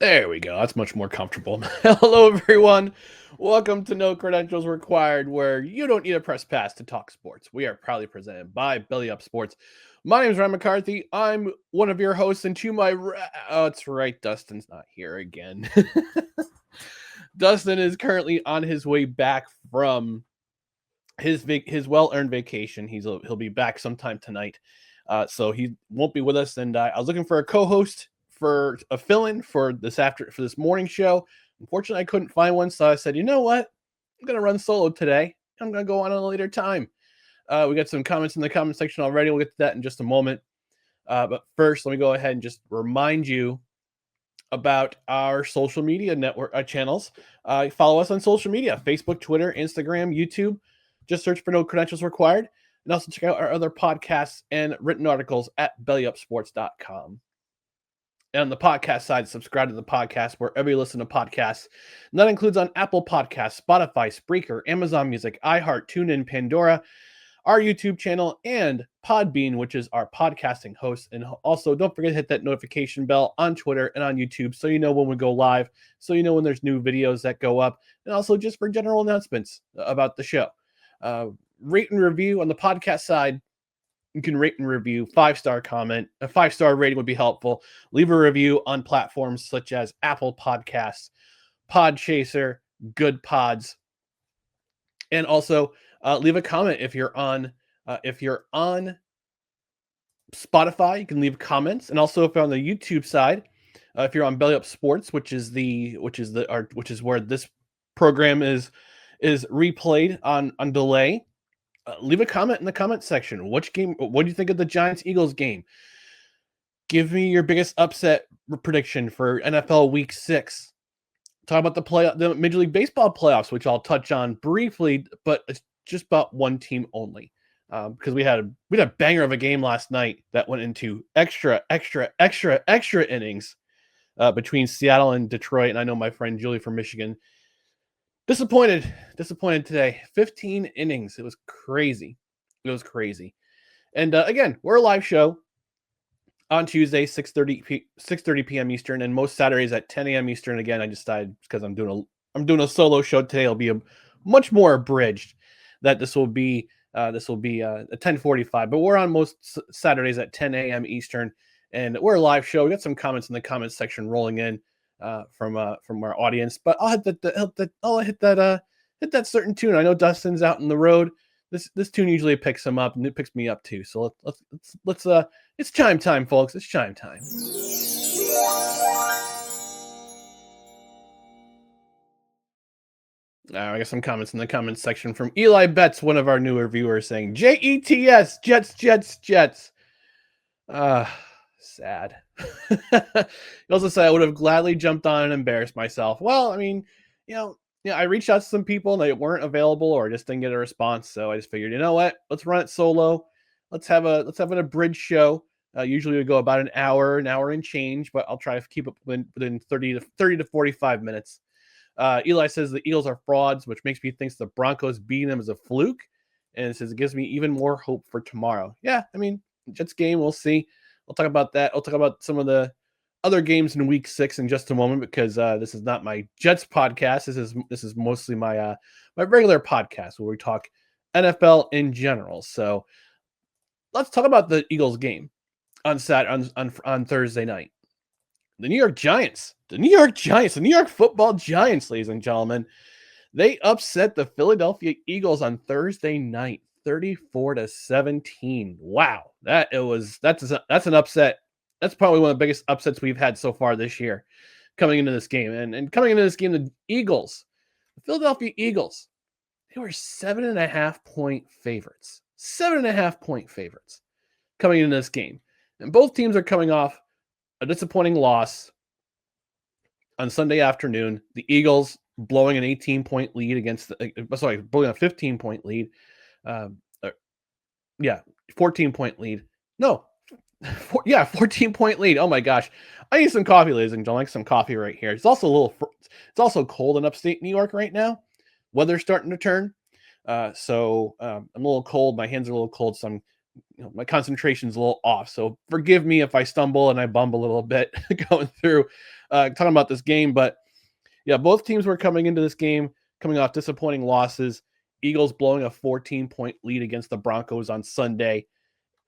There we go. That's much more comfortable. Hello, everyone. Welcome to No Credentials Required, where you don't need a press pass to talk sports. We are proudly presented by Belly Up Sports. My name is Ryan McCarthy. I'm one of your hosts, and to my oh, that's right, Dustin's not here again. Dustin is currently on his way back from his well-earned vacation. He'll be back sometime tonight, so he won't be with us. And I was looking for a co-host for a fill-in for this morning show. Unfortunately, I couldn't find one, so I said, you know what? I'm gonna run solo today. I'm gonna go on a later time. We got some comments in the comment section already. We'll get to that in just a moment. But first, let me go ahead and just remind you about our social media network channels. Follow us on social media: Facebook, Twitter, Instagram, YouTube. Just search for No Credentials Required. And also check out our other podcasts and written articles at bellyupsports.com. And on the podcast side, subscribe to the podcast wherever you listen to podcasts. And that includes on Apple Podcasts, Spotify, Spreaker, Amazon Music, iHeart, TuneIn, Pandora, our YouTube channel, and Podbean, which is our podcasting host. And also, don't forget to hit that notification bell on Twitter and on YouTube so you know when we go live, so you know when there's new videos that go up, and also just for general announcements about the show. Rate and review on the podcast side. You can rate and review, 5-star comment. A 5-star rating would be helpful. Leave a review on platforms such as Apple Podcasts, Podchaser, Good Pods, and also leave a comment if you're on Spotify. You can leave comments, and also if you're on the YouTube side, if you're on Belly Up Sports, which is where this program is replayed on delay. Leave a comment in the comment section. What do you think of the Giants-Eagles game? Give me your biggest upset prediction for NFL Week 6. Talk about the Major League Baseball playoffs, which I'll touch on briefly, but it's just about one team only. Because we had a banger of a game last night that went into extra innings between Seattle and Detroit. And I know my friend Julie from Michigan disappointed today. 15 innings. It was crazy. And again, we're a live show on Tuesday, 6:30 p.m. Eastern, and most Saturdays at 10 a.m. Eastern. Again, I decided because I'm doing a solo show today, it'll be a much more abridged. That this will be a 10:45, but we're on most Saturdays at 10 a.m. Eastern, and we're a live show. We got some comments in the comments section rolling in from our audience, but I'll hit that certain tune. I know Dustin's out on the road. This tune usually picks him up, and it picks me up too. So let's it's chime time, folks. It's chime time. I got some comments in the comments section from Eli Betts, one of our newer viewers, saying JETS, Jets. Sad. He also said I would have gladly jumped on and embarrassed myself. Well, I mean, I reached out to some people and they weren't available or just didn't get a response. So I just figured, you know what? Let's run it solo. Let's have an abridged show. Usually we go about an hour and change, but I'll try to keep it within 30 to 45 minutes. Eli says the Eagles are frauds, which makes me think the Broncos beating them as a fluke. And it says it gives me even more hope for tomorrow. Yeah, I mean, Jets game, we'll see. I'll talk about that. I'll talk about some of the other games in Week 6 in just a moment because this is not my Jets podcast. This is mostly my regular podcast where we talk NFL in general. So let's talk about the Eagles game on Thursday night. The New York Football Giants, ladies and gentlemen, they upset the Philadelphia Eagles on Thursday night, 34-17. Wow, that's an upset. That's probably one of the biggest upsets we've had so far this year coming into this game. And coming into this game, the Philadelphia Eagles, they were 7.5-point favorites. 7.5-point favorites coming into this game. And both teams are coming off a disappointing loss on Sunday afternoon. The Eagles blowing an 18-point lead blowing a 15-point lead. 14-point lead. No. 14-point lead. Oh my gosh. I need some coffee, ladies and gentlemen. I like some coffee right here. It's also cold in upstate New York right now. Weather's starting to turn. So I'm a little cold. My hands are a little cold, so I'm my concentration's a little off. So forgive me if I stumble and I bumble a little bit going through talking about this game. But yeah, both teams were coming into this game coming off disappointing losses. Eagles blowing a 14-point lead against the Broncos on Sunday,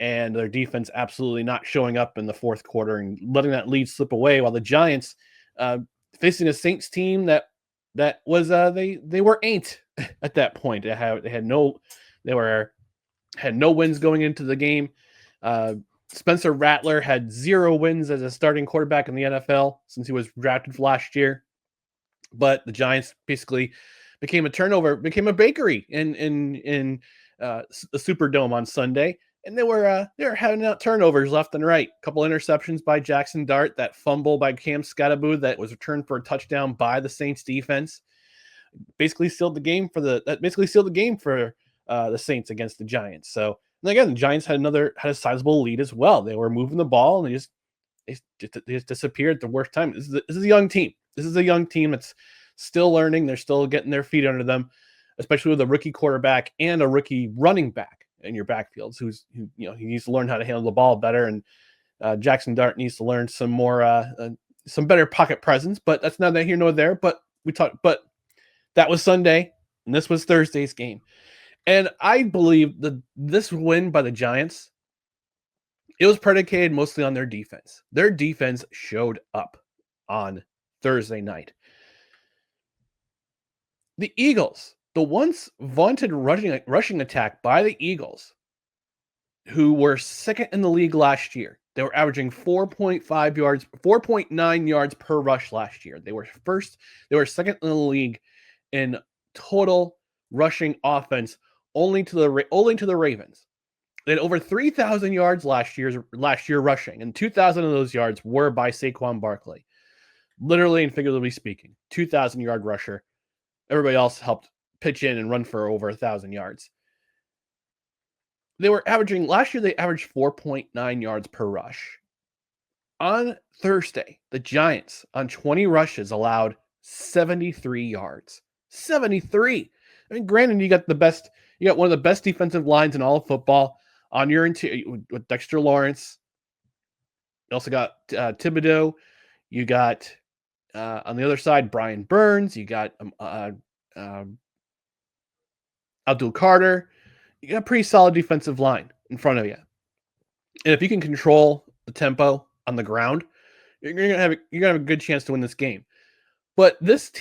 and their defense absolutely not showing up in the fourth quarter and letting that lead slip away, while the Giants facing a Saints team that was they were ain't at that point. They had no wins going into the game. Spencer Rattler had 0 wins as a starting quarterback in the NFL since he was drafted last year. But the Giants basically became a bakery in the Superdome on Sunday, and they were having out turnovers left and right. A couple interceptions by Jackson Dart, that fumble by Cam Scatteraboo that was returned for a touchdown by the Saints defense, basically sealed the game for the Saints against the Giants. So, and again, the Giants had a sizable lead as well. They were moving the ball, and they just disappeared at the worst time. This is a young team. This is a young team that's still learning. They're still getting their feet under them, especially with a rookie quarterback and a rookie running back in your backfields. He needs to learn how to handle the ball better, and Jackson Dart needs to learn some better pocket presence. But that's neither here nor there. But that was Sunday, and this was Thursday's game. And I believe that this win by the Giants, it was predicated mostly on their defense. Their defense showed up on Thursday night. The Eagles, the once vaunted rushing attack by the Eagles, who were second in the league last year. They were averaging 4.9 yards per rush last year. They were second in the league in total rushing offense, only to the Ravens. They had over 3,000 yards last year rushing, and 2,000 of those yards were by Saquon Barkley. Literally and figuratively speaking, 2,000-yard rusher. Everybody else helped pitch in and run for over 1,000 yards. Last year they averaged 4.9 yards per rush. On Thursday, the Giants on 20 rushes allowed 73 yards. 73. I mean, granted, you got one of the best defensive lines in all of football on your interior with Dexter Lawrence. You also got Thibodeau. You got on the other side Brian Burns. You got Abdul Carter. You got a pretty solid defensive line in front of you. And if you can control the tempo on the ground, you're gonna have a good chance to win this game. But this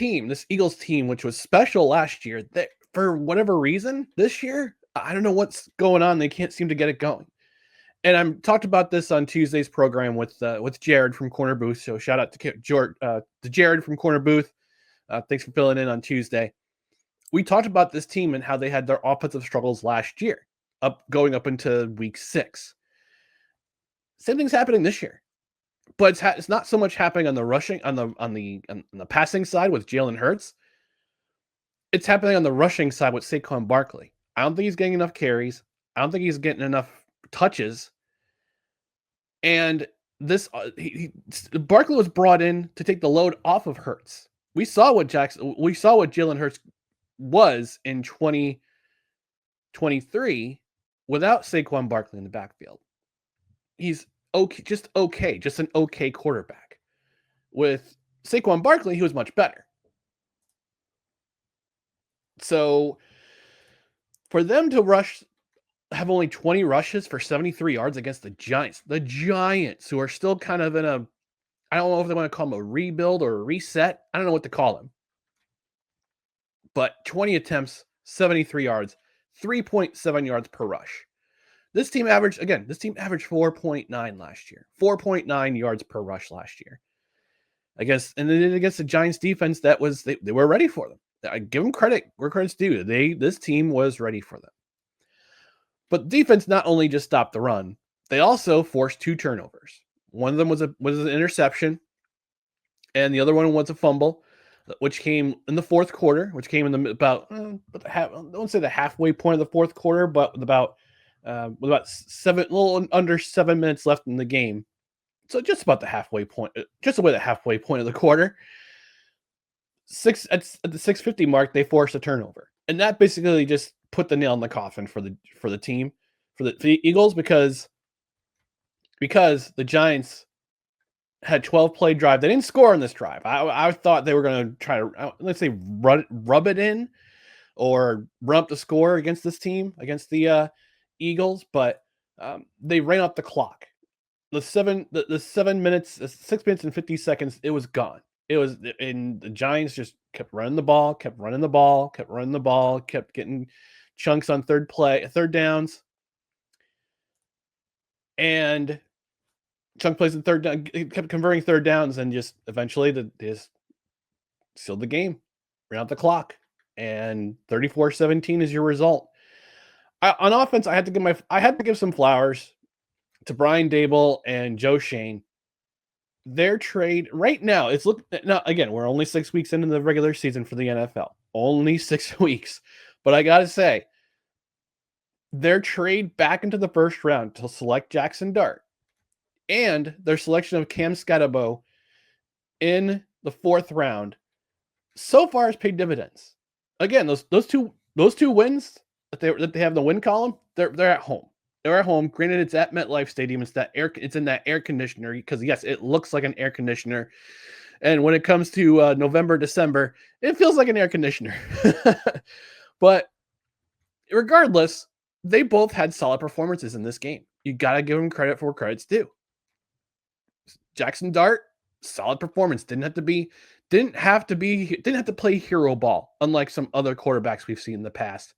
Eagles team, which was special last year, that for whatever reason this year, I don't know what's going on. They can't seem to get it going. And I talked about this on Tuesday's program with Jared from Corner Booth. So shout out to Jared from Corner Booth. Thanks for filling in on Tuesday. We talked about this team and how they had their offensive struggles last year, going up into week 6. Same thing's happening this year, but it's not so much happening on the rushing on the passing side with Jalen Hurts. It's happening on the rushing side with Saquon Barkley. I don't think he's getting enough carries. I don't think he's getting enough touches. And this Barkley was brought in to take the load off of Hurts. We saw what Jalen Hurts was in 2023 without Saquon Barkley in the backfield. He's okay, just an okay quarterback. With Saquon Barkley, he was much better. So for them to have only 20 rushes for 73 yards against the Giants, who are still kind of in I don't know if they want to call them a rebuild or a reset. I don't know what to call them. But 20 attempts, 73 yards, 3.7 yards per rush. This team averaged 4.9 last year. 4.9 yards per rush last year. Against the Giants defense, they were ready for them. I give them credit where credit's due. This team was ready for them. But defense not only just stopped the run, they also forced 2 turnovers. One of them was an interception, and the other one was a fumble, which came in the fourth quarter, which came in I won't say the halfway point of the fourth quarter, but with about under 7 minutes left in the game. So just about the halfway point, of the quarter. At the 6:50 mark, they forced a turnover, and that basically just put the nail in the coffin for the team. for the Eagles because the Giants had 12 play drive. They didn't score on this drive. I thought they were going to try to, let's say, rub it in or run up the score against this team, against the Eagles, but they ran up the clock. The 6 minutes and 50 seconds, it was gone. It was, and the Giants just kept running the ball, kept getting chunks on third downs, and chunk plays in third down, kept converting third downs, and just eventually they just sealed the game, ran out the clock, and 34-17 is your result. On offense, I had to give some flowers to Brian Dable and Joe Shane. Their trade right now, now again, we're only 6 weeks into the regular season for the NFL. Only 6 weeks. But I gotta say, their trade back into the first round to select Jackson Dart and their selection of Cam Scatterbo in the 4th round so far has paid dividends. Again, those two wins that they have in the win column, they're at home. They're at home. Granted, it's at MetLife Stadium. It's in that air conditioner because, yes, it looks like an air conditioner. And when it comes to November, December, it feels like an air conditioner. But regardless, they both had solid performances in this game. You got to give them credit for where credit's due. Jackson Dart, solid performance. Didn't have to play hero ball, unlike some other quarterbacks we've seen in the past.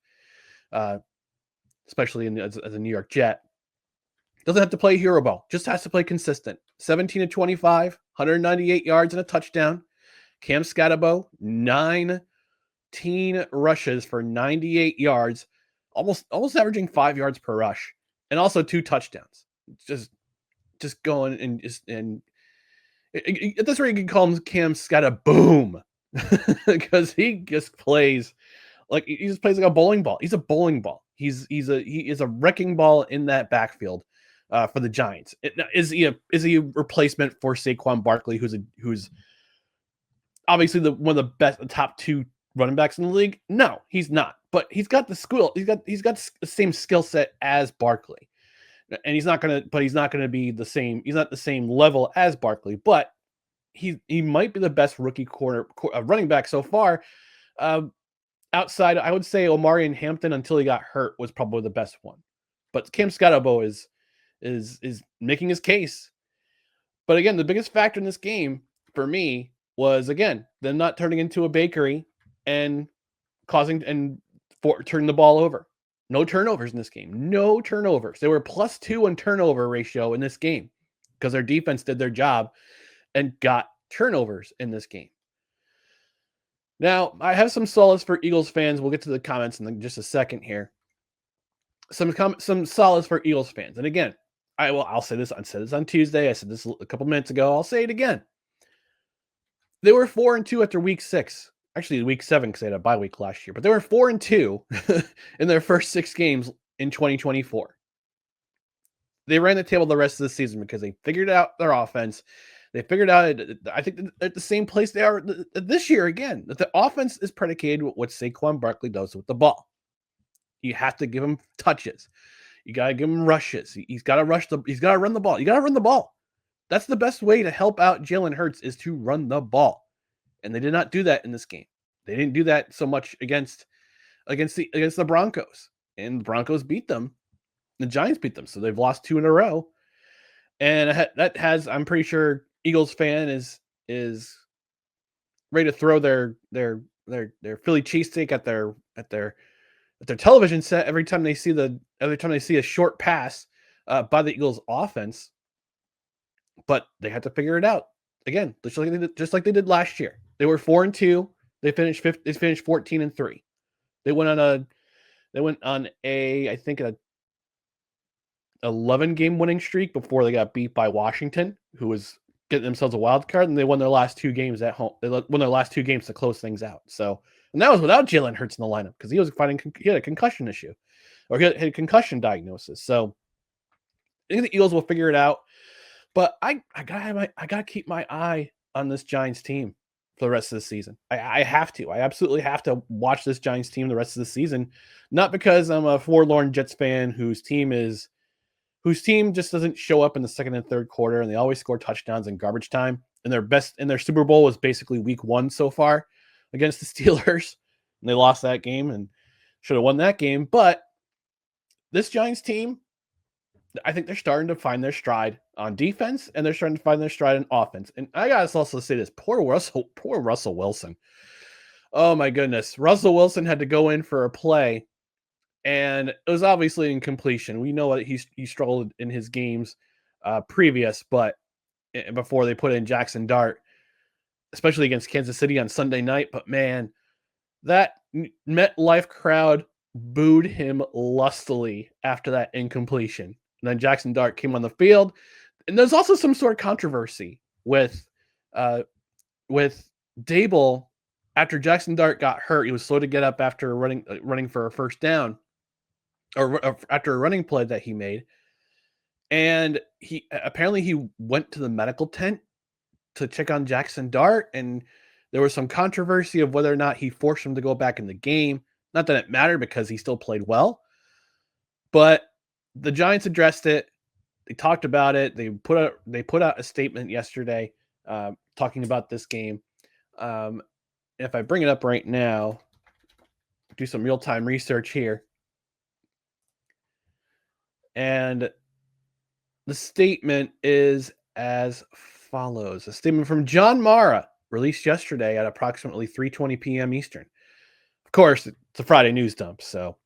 Especially as a New York Jet. Doesn't have to play hero ball, just has to play consistent. 17-25, 198 yards and a touchdown. Cam Scatterbo, 19 rushes for 98 yards, almost averaging 5 yards per rush, and also 2 touchdowns. Just going and at this rate, you can call him Cam Scatterboom because he just plays like a bowling ball. He's a bowling ball. He is a wrecking ball in that backfield for the Giants. Is he a replacement for Saquon Barkley, who's obviously one of the best, the top 2 running backs in the league? No, he's not. But he's got the skill. He's got the same skill set as Barkley, and he's not gonna be the same. He's not the same level as Barkley, but he might be the best rookie running back so far. Outside, I would say Omarion Hampton until he got hurt was probably the best one. But Cam Scatterbo is making his case. But again, the biggest factor in this game for me was, again, them not turning into a bakery and turning the ball over. No turnovers in this game. No turnovers. They were +2 in turnover ratio in this game because their defense did their job and got turnovers in this game. Now, I have some solace for Eagles fans. We'll get to the comments in just a second here. Some solace for Eagles fans. And again, I'll say this. I said this on Tuesday. I said this a couple minutes ago. I'll say it again. They were 4-2 after week 6. Actually, week 7 because they had a bye week last year. But they were 4-2 in their first 6 games in 2024. They ran the table the rest of the season because they figured out their offense. They figured out, I think, at the same place they are this year again. That the offense is predicated with what Saquon Barkley does with the ball. You have to give him touches. You got to give him rushes. He's got to he's got to run the ball. You got to run the ball. That's the best way to help out Jalen Hurts is to run the ball. And they did not do that in this game. They didn't do that so much against the Broncos. And the Broncos beat them. The Giants beat them. So they've lost 2 in a row. And I'm pretty sure Eagles fan is ready to throw their Philly cheesesteak at their television set every time they see a short pass by the Eagles offense. But they had to figure it out again, just like they did last year. They were 4-2. They finished 14-3. They went on I think a 11 game winning streak before they got beat by Washington, who was getting themselves a wild card, and they won their last 2 games at home. They won their last 2 games to close things out. So, and that was without Jalen Hurts in the lineup because he had a concussion issue, or he had a concussion diagnosis. So, I think the Eagles will figure it out. But I gotta keep my eye on this Giants team for the rest of the season. I have to. I absolutely have to watch this Giants team the rest of the season. Not because I'm a forlorn Jets fan whose team just doesn't show up in the second and third quarter, and they always score touchdowns in garbage time. And their Super Bowl was basically week 1 so far against the Steelers. And they lost that game and should have won that game. But this Giants team, I think they're starting to find their stride on defense, and they're starting to find their stride on offense. And I gotta also say this: poor Russell Wilson. Oh my goodness, Russell Wilson had to go in for a play, and it was obviously incompletion. We know what he struggled in his games previous, but before they put in Jackson Dart, especially against Kansas City on Sunday night. But man, that MetLife crowd booed him lustily after that incompletion. And then Jackson Dart came on the field. And there's also some sort of controversy with Dable. After Jackson Dart got hurt, he was slow to get up after running for a first down, or after a running play that he made. And he went to the medical tent to check on Jackson Dart, and there was some controversy of whether or not he forced him to go back in the game. Not that it mattered because he still played well, but the Giants addressed it. They talked about it. They put out a statement yesterday talking about this game. If I bring it up right now, do some real-time research here. And the statement is as follows. A statement from John Mara, released yesterday at approximately 3:20 p.m. Eastern. Of course, it's a Friday news dump, so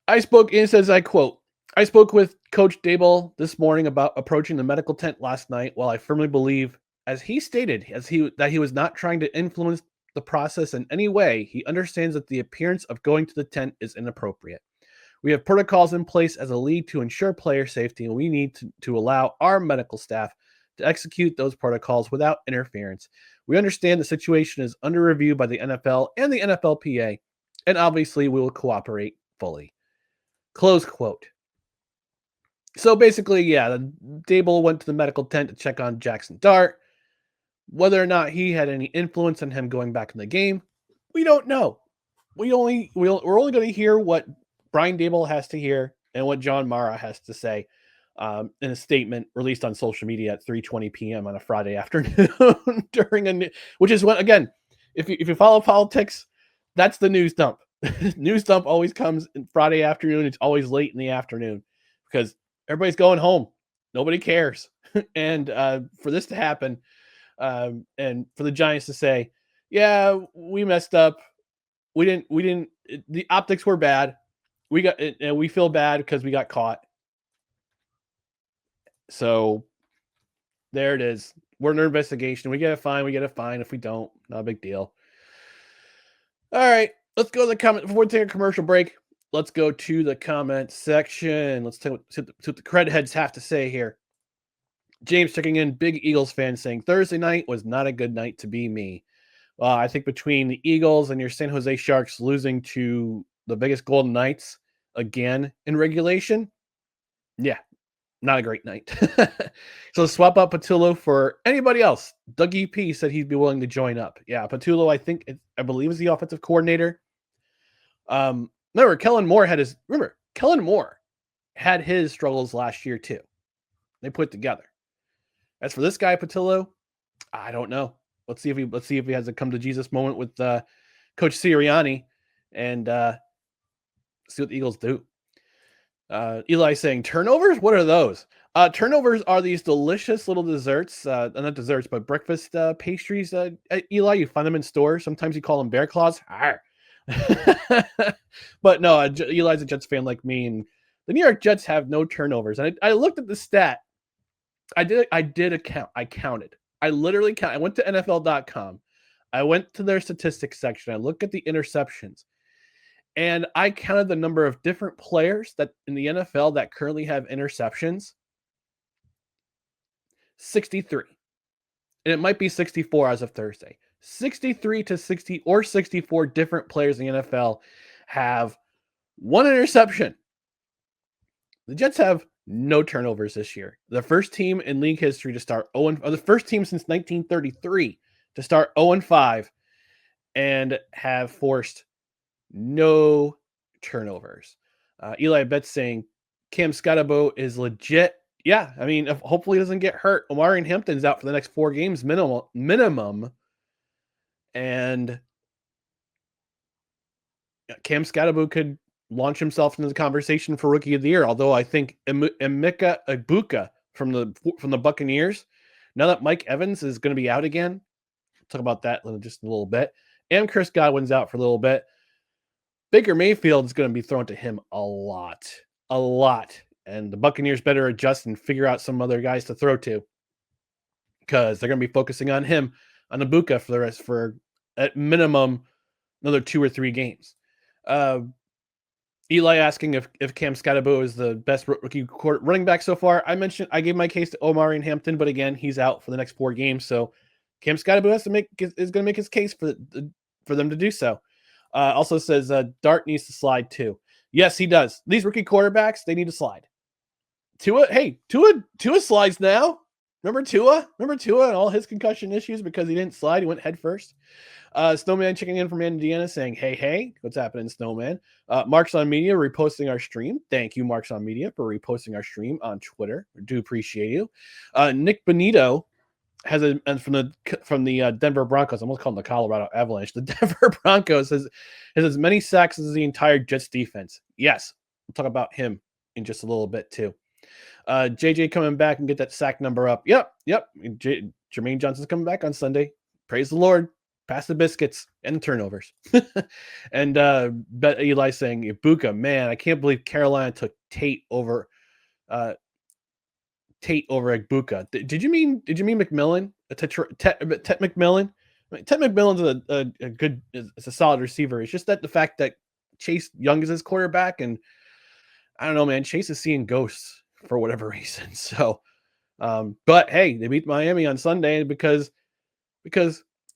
it says, I quote, "I spoke with Coach Dable this morning about approaching the medical tent last night. While I firmly believe, as he stated, that he was not trying to influence the process in any way, he understands that the appearance of going to the tent is inappropriate. We have protocols in place as a league to ensure player safety, and we need to allow our medical staff to execute those protocols without interference. We understand the situation is under review by the NFL and the NFLPA, and obviously we will cooperate fully." Close quote. So basically, yeah, Dable went to the medical tent to check on Jackson Dart. Whether or not he had any influence on him going back in the game, we don't know. We're only going to hear what Brian Dable has to hear and what John Mara has to say in a statement released on social media at 3:20 p.m. on a Friday afternoon which is when, again, if you follow politics, that's the news dump. News dump always comes in Friday afternoon. It's always late in the afternoon because everybody's going home. Nobody cares. And for this to happen, and for the Giants to say, "Yeah, we messed up. We didn't. The optics were bad. We got it, and we feel bad because we got caught." So there it is. We're under investigation. We get a fine. We get a fine. If we don't, not a big deal. All right, let's go to the comment before we take a commercial break. Let's go to the comment section. Let's see what the cred heads have to say here. James checking in, big Eagles fan, saying Thursday night was not a good night to be me. Well, I think between the Eagles and your San Jose Sharks losing to the biggest Golden Knights again in regulation, yeah, not a great night. So swap out Patullo for anybody else. Dougie P said he'd be willing to join up. Yeah, Patullo, I believe is the offensive coordinator. Remember, Kellen Moore had his struggles last year too. They put it together. As for this guy, Patullo, I don't know. Let's see if he has a come to Jesus moment with Coach Sirianni and see what the Eagles do. Eli saying turnovers? What are those? Turnovers are these delicious little desserts, not desserts, but breakfast pastries. Eli, you find them in stores. Sometimes you call them bear claws. But no, Eli's a Jets fan like me, and the New York Jets have no turnovers. And I looked at the stat. I counted. I literally counted. I went to NFL.com. I went to their statistics section. I looked at the interceptions. And I counted the number of different players that in the NFL that currently have interceptions. 63. And it might be 64 as of Thursday. 63 to 60 or 64 different players in the NFL have one interception. The Jets have no turnovers this year. The first team in league history to start 0, or the first team since 1933 to start 0-5 and have forced no turnovers. Eli Betts saying Cam Scotabo is legit. Yeah, I mean, hopefully he doesn't get hurt. Omari Hampton's out for the next 4 games minimum. And Cam Scotabo could launch himself into the conversation for Rookie of the Year. Although I think Emeka Egbuka from the Buccaneers, now that Mike Evans is going to be out again, we'll talk about that in just a little bit, and Chris Godwin's out for a little bit, Baker Mayfield is going to be thrown to him a lot. And the Buccaneers better adjust and figure out some other guys to throw to, because they're going to be focusing on him, on Egbuka for at minimum another 2 or 3 games. Eli asking if Cam Scotabo is the best rookie running back so far. I gave my case to Omari and Hampton, but again, he's out for the next 4 games. So Cam Scotabo is going to make his case for them to do so. Also says Dart needs to slide too. Yes, he does. These rookie quarterbacks, they need to slide. Tua slides now. Remember Tua and all his concussion issues because he didn't slide. He went head first. Snowman checking in from Indiana saying, hey, what's happening, Snowman? Marks on Media reposting our stream. Thank you, Marks on Media, for reposting our stream on Twitter. We do appreciate you. Nik Bonitto has from the Denver Broncos. I almost called them the Colorado Avalanche. The Denver Broncos has as many sacks as the entire Jets defense. Yes, we'll talk about him in just a little bit too. JJ coming back and get that sack number up. Yep. Jermaine Johnson's coming back on Sunday. Praise the Lord. Pass the biscuits and the turnovers. And Eli saying, Egbuka, man, I can't believe Carolina took Tate over Egbuka. Did you mean McMillan? Tet McMillan? I mean, Tet McMillan's a good, it's a solid receiver. It's just that the fact that Chase Young is his quarterback, and I don't know, man. Chase is seeing ghosts for whatever reason. So, but hey, they beat Miami on Sunday because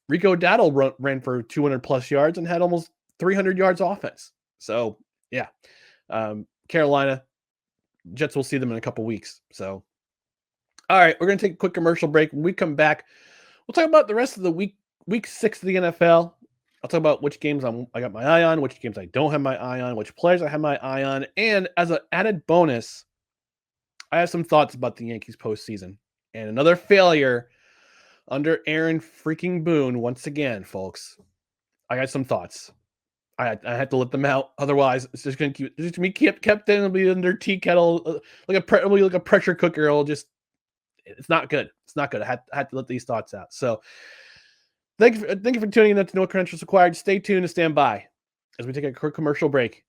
Rico Dowdle ran for 200 plus yards and had almost 300 yards offense. So yeah, Carolina Jets will see them in a couple weeks. So, all right, we're going to take a quick commercial break. When we come back, we'll talk about the rest of the week 6 of the NFL. I'll talk about which games I got my eye on, which games I don't have my eye on, which players I have my eye on. And as an added bonus, I have some thoughts about the Yankees postseason and another failure under Aaron freaking Boone once again, folks. I got some thoughts. I had to let them out. Otherwise, it's just going to be kept in. It'll be under tea kettle, like a pressure cooker. It's not good. It's not good. I had to let these thoughts out. So thank you for tuning in to No Credentials Required. Stay tuned and stand by as we take a quick commercial break.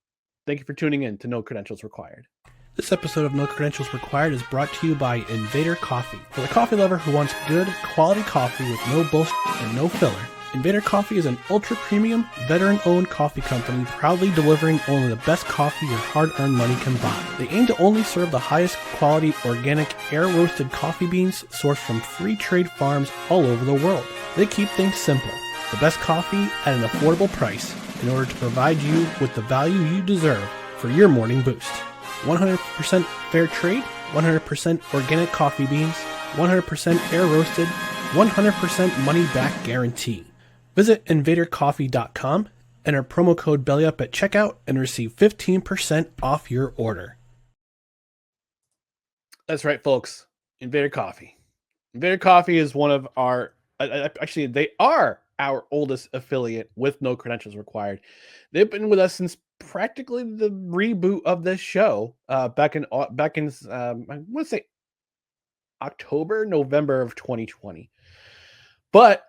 Thank you for tuning in to No Credentials Required. This episode of No Credentials Required is brought to you by Invader Coffee. For the coffee lover who wants good, quality coffee with no bullshit and no filler, Invader Coffee is an ultra-premium, veteran-owned coffee company proudly delivering only the best coffee your hard-earned money can buy. They aim to only serve the highest quality, organic, air-roasted coffee beans sourced from free trade farms all over the world. They keep things simple. The best coffee at an affordable price in order to provide you with the value you deserve for your morning boost. 100% fair trade, 100% organic coffee beans, 100% air roasted, 100% money back guarantee. Visit invadercoffee.com, enter promo code BELLYUP at checkout, and receive 15% off your order. That's right, folks. Invader Coffee. Invader Coffee is one of our, actually, they are our oldest affiliate with No Credentials Required. They've been with us since practically the reboot of this show back in I want to say November of 2020. But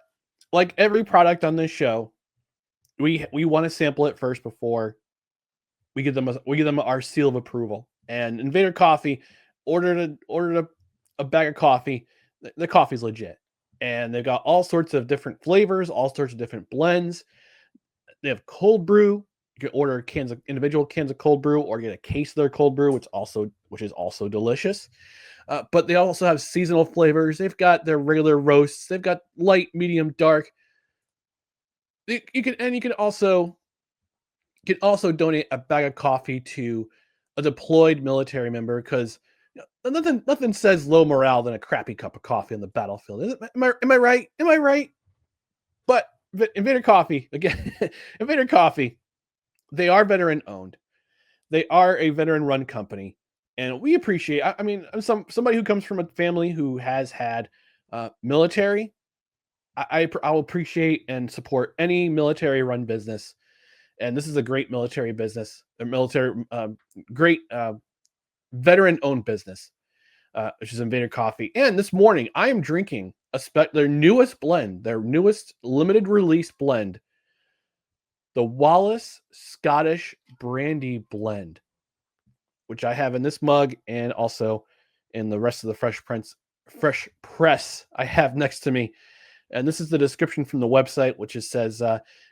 like every product on this show, we want to sample it first before we give them our seal of approval. And Invader Coffee ordered a bag of coffee. The coffee's legit, and they've got all sorts of different flavors, all sorts of different blends. They have cold brew. You can order individual cans of cold brew, or get a case of their cold brew, which is also delicious. But they also have seasonal flavors. They've got their regular roasts. They've got light, medium, dark. You can also donate a bag of coffee to a deployed military member, because nothing says low morale than a crappy cup of coffee on the battlefield. Am I right? Am I right? But Invader Coffee, again, Invader Coffee, they are veteran owned. They are a veteran run company. And we appreciate, I mean, I'm somebody who comes from a family who has had military. I'll appreciate and support any military run business. And this is a great military business, a military, great veteran owned business, which is Invader Coffee. And this morning, I am drinking their newest blend, their newest limited release blend, the Wallace Scottish Brandy Blend, which I have in this mug and also in the rest of the Fresh Press I have next to me. And this is the description from the website, which says,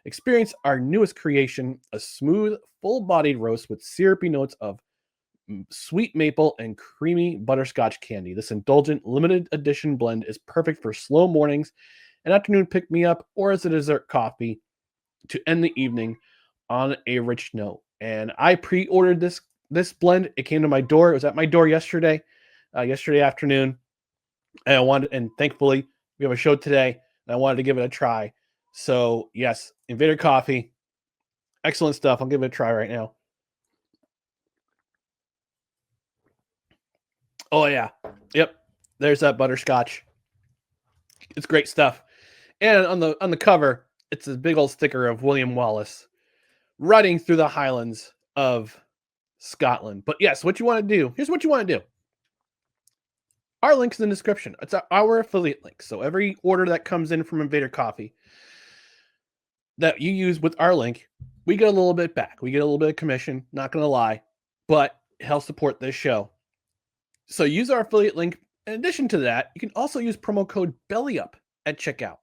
experience our newest creation, a smooth, full-bodied roast with syrupy notes of sweet maple and creamy butterscotch candy. This indulgent limited edition blend is perfect for slow mornings, an afternoon pick-me-up, or as a dessert coffee to end the evening on a rich note. And I pre-ordered this blend. It came to my door. It was at my door yesterday afternoon. And thankfully we have a show today, and I wanted to give it a try. So yes, Invader Coffee, excellent stuff. I'll give it a try right now. Oh yeah, yep. There's that butterscotch. It's great stuff. And on the cover, it's a big old sticker of William Wallace riding through the Highlands of Scotland. But yes, what you want to do? Here's what you want to do. Our link's in the description. It's our affiliate link. So every order that comes in from Invader Coffee that you use with our link, we get a little bit back. We get a little bit of commission, not going to lie, but it helps support this show. So use our affiliate link. In addition to that, you can also use promo code BELLYUP at checkout.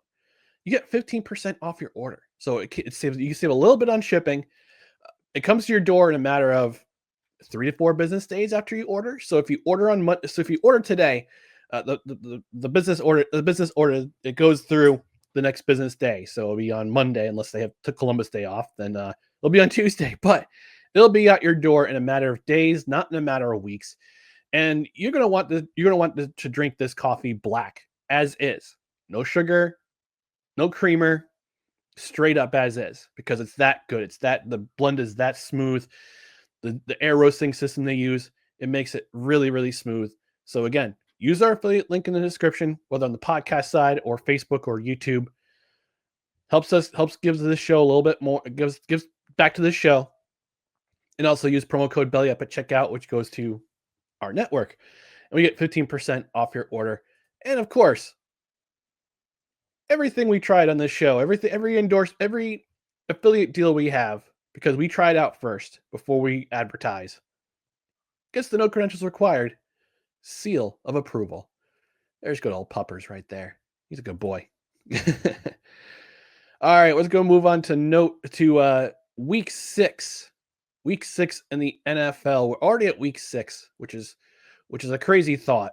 You get 15% off your order. So you can save a little bit on shipping. It comes to your door in a matter of 3 to 4 business days after you order. So if you order today, the business order it goes through the next business day. So it'll be on Monday, unless they took Columbus Day off. Then it'll be on Tuesday. But it'll be at your door in a matter of days, not in a matter of weeks. And you're gonna want to drink this coffee black as is, no sugar, no creamer, straight up as is, because it's that good. The blend is that smooth. The air roasting system they use, it makes it really, really smooth. So again, use our affiliate link in the description, whether on the podcast side or Facebook or YouTube. Gives this show a little bit more, gives back to this show. And also use promo code BELLYUP at checkout, which goes to our network. And we get 15% off your order. And of course, everything we tried on this show, every affiliate deal we have, because we tried out first before we advertise, gets the no credentials required seal of approval. There's good old Puppers right there. He's a good boy. All right, let's go move on to week 6. Week 6 in the NFL. We're already at week 6, which is a crazy thought.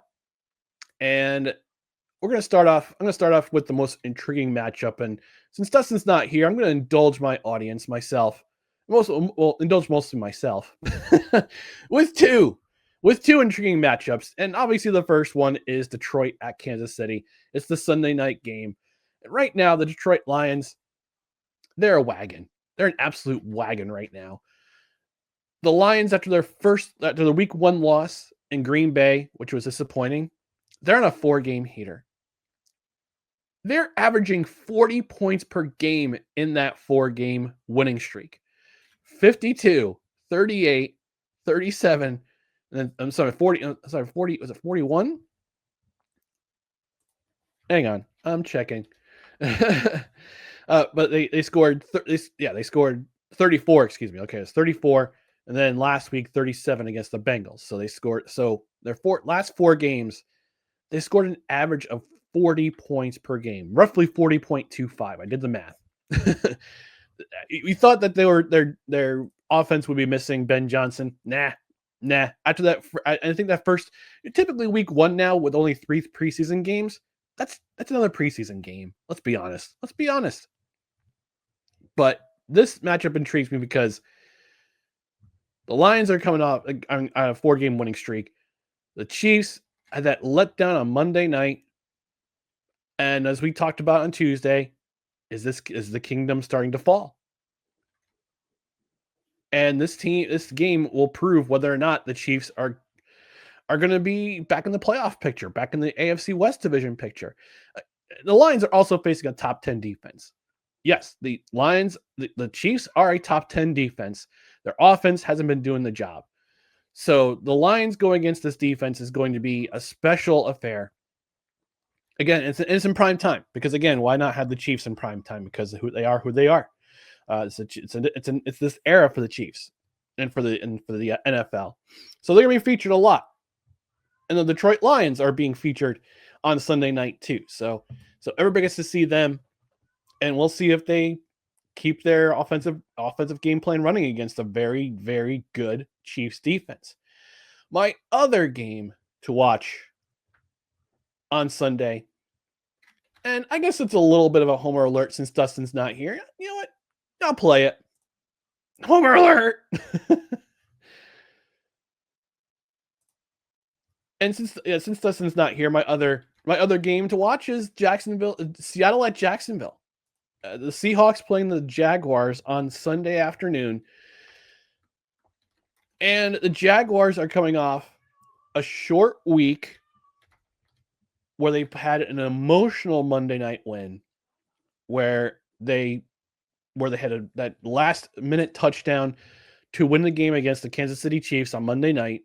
And I'm going to start off with the most intriguing matchup. And since Dustin's not here, I'm going to indulge my audience, myself. Indulge mostly myself with two intriguing matchups. And obviously the first one is Detroit at Kansas City. It's the Sunday night game. And right now, the Detroit Lions, they're a wagon. They're an absolute wagon right now. The Lions, after the week 1 loss in Green Bay, which was disappointing, they're on a 4-game heater. They're averaging 40 points per game in that 4-game winning streak. 52, 38, 37, and then, I'm sorry, 40, was it 41? Hang on, I'm checking. But they scored, they scored 34, excuse me. Okay, it's 34. And then last week, 37 against the Bengals. So they scored, their last 4 games, they scored an average of 40 points per game, roughly 40.25. I did the math. We thought that their offense would be missing Ben Johnson. Nah. After that, I think that typically week 1 now with only 3 preseason games, that's another preseason game. Let's be honest. But this matchup intrigues me because the Lions are coming off on a 4-game winning streak. The Chiefs had that letdown on Monday night. And as we talked about on Tuesday, Is the kingdom starting to fall? And this game will prove whether or not the Chiefs are going to be back in the playoff picture, back in the AFC West division picture. The Lions are also facing a top 10 defense. Yes, the Lions, the Chiefs are a top 10 defense. Their offense hasn't been doing the job. So the Lions going against this defense is going to be a special affair. Again, it's in prime time because, again, why not have the Chiefs in prime time? Because of who they are. It's this era for the Chiefs and for the NFL. So they're going to be featured a lot. And the Detroit Lions are being featured on Sunday night too. So everybody gets to see them, and we'll see if they keep their offensive game plan running against a very, very good Chiefs defense. My other game to watch on Sunday, and I guess it's a little bit of a homer alert since Dustin's not here. You know what? I'll play it. Homer alert! And since Dustin's not here, my other game to watch is Seattle at Jacksonville. The Seahawks playing the Jaguars on Sunday afternoon. And the Jaguars are coming off a short week where they've had an emotional Monday night win where they had that last minute touchdown to win the game against the Kansas City Chiefs on Monday night.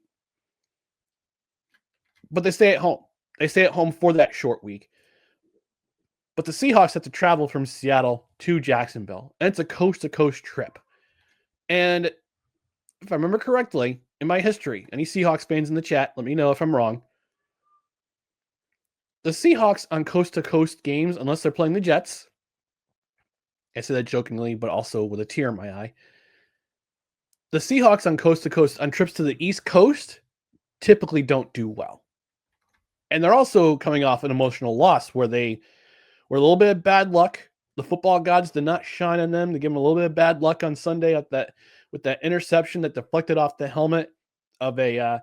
But they stay at home. They stay at home for that short week. But the Seahawks have to travel from Seattle to Jacksonville. And it's a coast-to-coast trip. And if I remember correctly, in my history, any Seahawks fans in the chat, let me know if I'm wrong. The Seahawks on coast-to-coast games, unless they're playing the Jets, I say that jokingly, but also with a tear in my eye. The Seahawks on coast-to-coast, on trips to the East Coast, typically don't do well. And they're also coming off an emotional loss where they were a little bit of bad luck. The football gods did not shine on them. They gave them a little bit of bad luck on Sunday with that interception that deflected off the helmet of a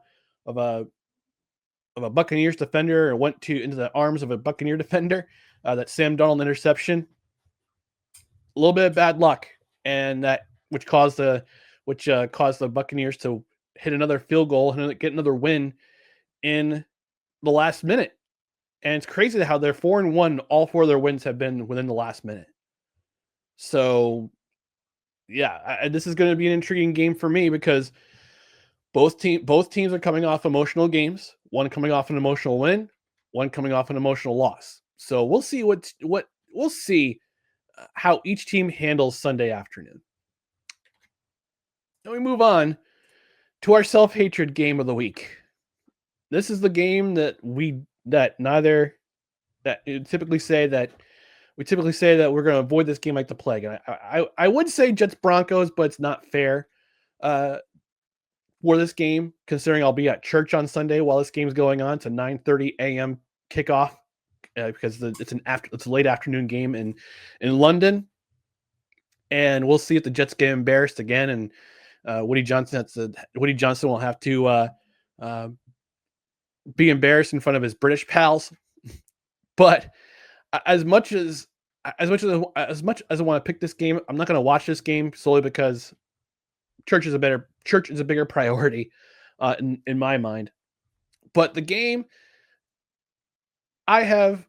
Buccaneers defender and went into the arms of a Buccaneer defender. That Sam Darnold interception. A little bit of bad luck, and which caused the Buccaneers to hit another field goal and get another win in the last minute. And it's crazy how they're 4-1. All four of their wins have been within the last minute. So, yeah, this is going to be an intriguing game for me because both teams are coming off emotional games. One coming off an emotional win, one coming off an emotional loss. So we'll see we'll see how each team handles Sunday afternoon. Then we move on to our self-hatred game of the week. This is the game that we typically say that we're going to avoid this game like the plague. I would say Jets Broncos, but it's not fair for this game, considering I'll be at church on Sunday while this game's going on. It's a 9:30 a.m. kickoff because it's a late afternoon game in London, and we'll see if the Jets get embarrassed again. And Woody Johnson will have to be embarrassed in front of his British pals. But as much as I want to pick this game, I'm not going to watch this game solely because church is a bigger priority in my mind. But the game I have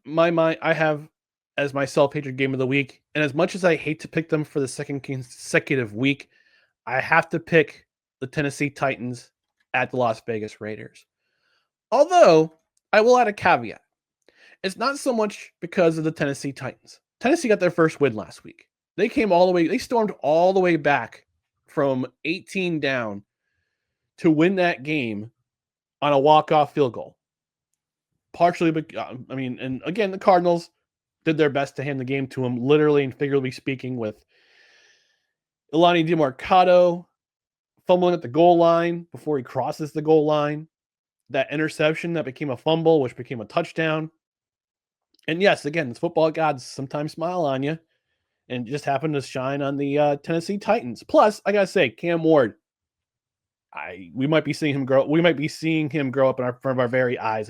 as my self-hatred game of the week, and as much as I hate to pick them for the second consecutive week, I have to pick the Tennessee Titans at the Las Vegas Raiders. Although I will add a caveat. It's not so much because of the Tennessee Titans. Tennessee got their first win last week. They stormed all the way back from 18 down to win that game on a walk-off field goal. Partially, and again, the Cardinals did their best to hand the game to them, literally and figuratively speaking, with Elani DeMarcado fumbling at the goal line before he crosses the goal line. That interception that became a fumble, which became a touchdown. And yes, again, the football gods sometimes smile on you, and just happened to shine on the Tennessee Titans. Plus, I gotta say, Cam Ward, we might be seeing him grow. We might be seeing him grow up in front of our very eyes.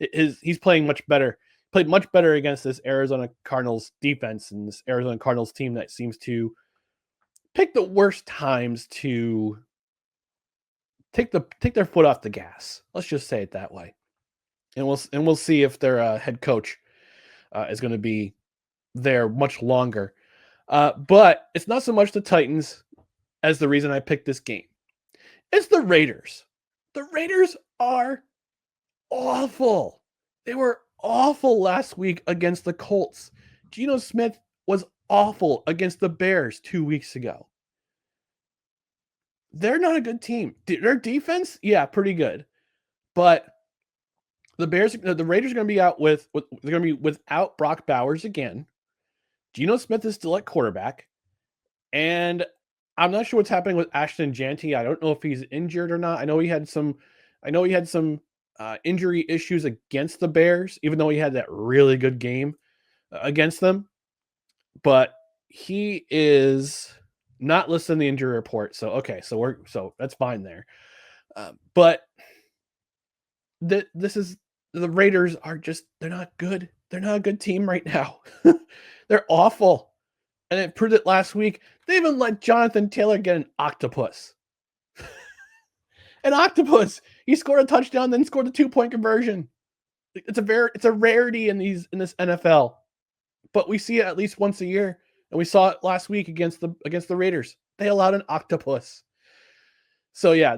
He's playing much better. played much better against this Arizona Cardinals defense and this Arizona Cardinals team that seems to pick the worst times to take their foot off the gas. Let's just say it that way. And we'll see if their head coach is going to be there much longer. But it's not so much the Titans as the reason I picked this game. It's the Raiders. The Raiders are awful. They were awful last week against the Colts. Geno Smith was awful against the Bears 2 weeks ago. They're not a good team. Their defense, yeah, pretty good. But the Raiders are going to be out they're going to be without Brock Bowers again. Geno Smith is still at quarterback. And I'm not sure what's happening with Ashton Janty. I don't know if he's injured or not. I know he had some injury issues against the Bears, even though he had that really good game against them. But he is not listed in the injury report. So okay, so that's fine there. But the Raiders are they're not good. They're not a good team right now. They're awful. And it proved it last week. They even let Jonathan Taylor get an octopus. An octopus. He scored a touchdown, then scored a 2-point conversion. It's a rarity in this NFL. But we see it at least once a year. And we saw it last week against the Raiders. They allowed an octopus. So yeah,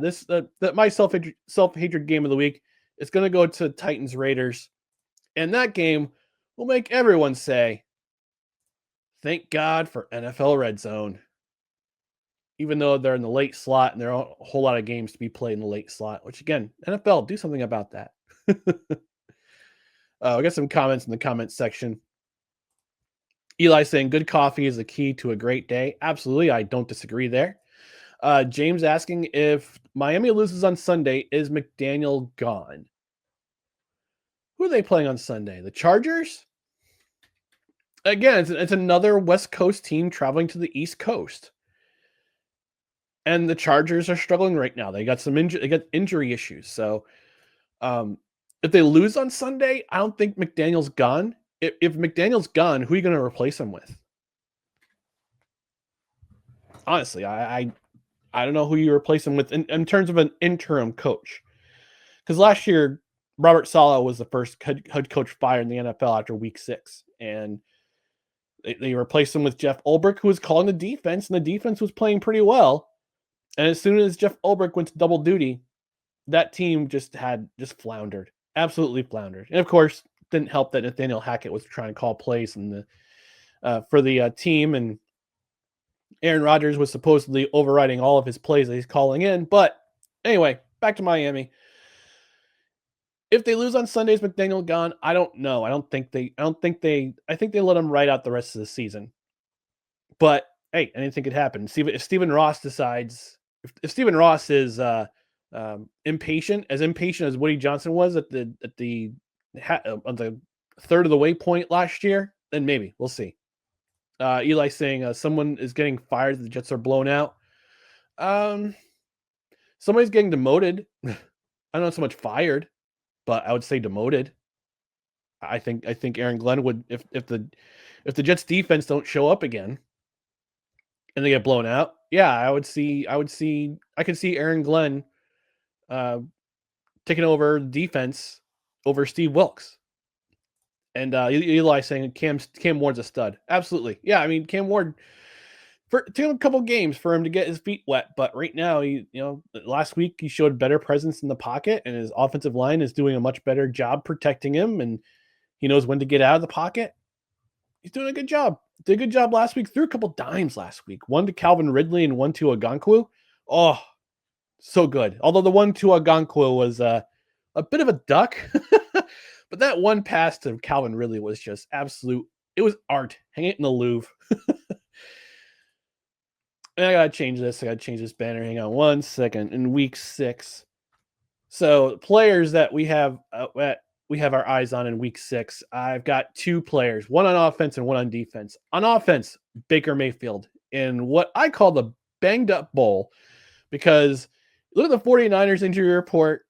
my self-hatred game of the week is going to go to Titans Raiders. And that game will make everyone say, thank God for NFL RedZone. Even though they're in the late slot and there are a whole lot of games to be played in the late slot, which again, NFL, do something about that. I got some comments in the comments section. Eli saying good coffee is the key to a great day. Absolutely. I don't disagree there. James asking if Miami loses on Sunday, is McDaniel gone? Who are they playing on Sunday? The Chargers? Again, it's another West Coast team traveling to the East Coast. And the Chargers are struggling right now. They got injury issues. So if they lose on Sunday, I don't think McDaniel's gone. If McDaniel's gone, who are you going to replace him with? Honestly, I don't know who you replace him with in terms of an interim coach. Because last year, Robert Saleh was the first head coach fired in the NFL after week 6. And they replaced him with Jeff Ulbrich, who was calling the defense, and the defense was playing pretty well. And as soon as Jeff Ulbrich went to double duty, that team just floundered. Absolutely floundered. And of course, didn't help that Nathaniel Hackett was trying to call plays for the team, and Aaron Rodgers was supposedly overriding all of his plays that he's calling in. But anyway, back to Miami. If they lose on Sunday, is McDaniel gone? I don't know. I think they let him ride out the rest of the season. But hey, anything could happen. See if Stephen Ross decides, if Stephen Ross is impatient as Woody Johnson was at the third of the way point last year, then maybe we'll see. Eli saying someone is getting fired. The Jets are blown out. Somebody's getting demoted. I don't know so much fired, but I would say demoted. I think Aaron Glenn would, if the Jets defense don't show up again and they get blown out. Yeah, I could see Aaron Glenn taking over defense over Steve Wilkes. And Eli saying Cam Ward's a stud. Absolutely. Yeah, I mean, Cam Ward, it took a couple games for him to get his feet wet, but right now, last week he showed better presence in the pocket, and his offensive line is doing a much better job protecting him, and he knows when to get out of the pocket. He's doing a good job. Did a good job last week. Threw a couple dimes last week. One to Calvin Ridley and one to Ogankwo. Oh, so good. Although the one to Ogankwo was a bit of a duck. But that one pass to Calvin Ridley was just absolute. It was art. Hang it in the Louvre. And I got to change this. I got to change this banner. Hang on 1 second. In week 6. So players that we have our eyes on in week 6. I've got 2 players, one on offense and one on defense. On offense, Baker Mayfield in what I call the banged up bowl, because look at the 49ers injury report.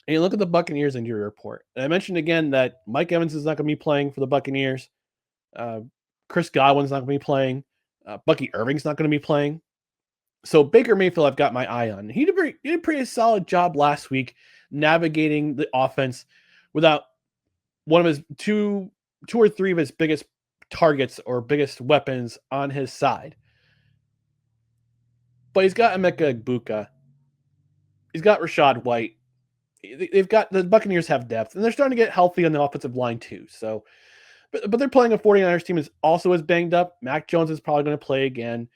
And you look at the Buccaneers injury report. And I mentioned again that Mike Evans is not going to be playing for the Buccaneers. Chris Godwin's not going to be playing. Bucky Irving's not going to be playing. So Baker Mayfield, I've got my eye on. He did a pretty solid job last week navigating the offense without one of his two or three of his biggest targets or biggest weapons on his side. But he's got Emeka Egbuka. He's got Rashad White. They've got the Buccaneers have depth, and they're starting to get healthy on the offensive line too. So, but they're playing a 49ers team is also as banged up. Mac Jones is probably going to play again.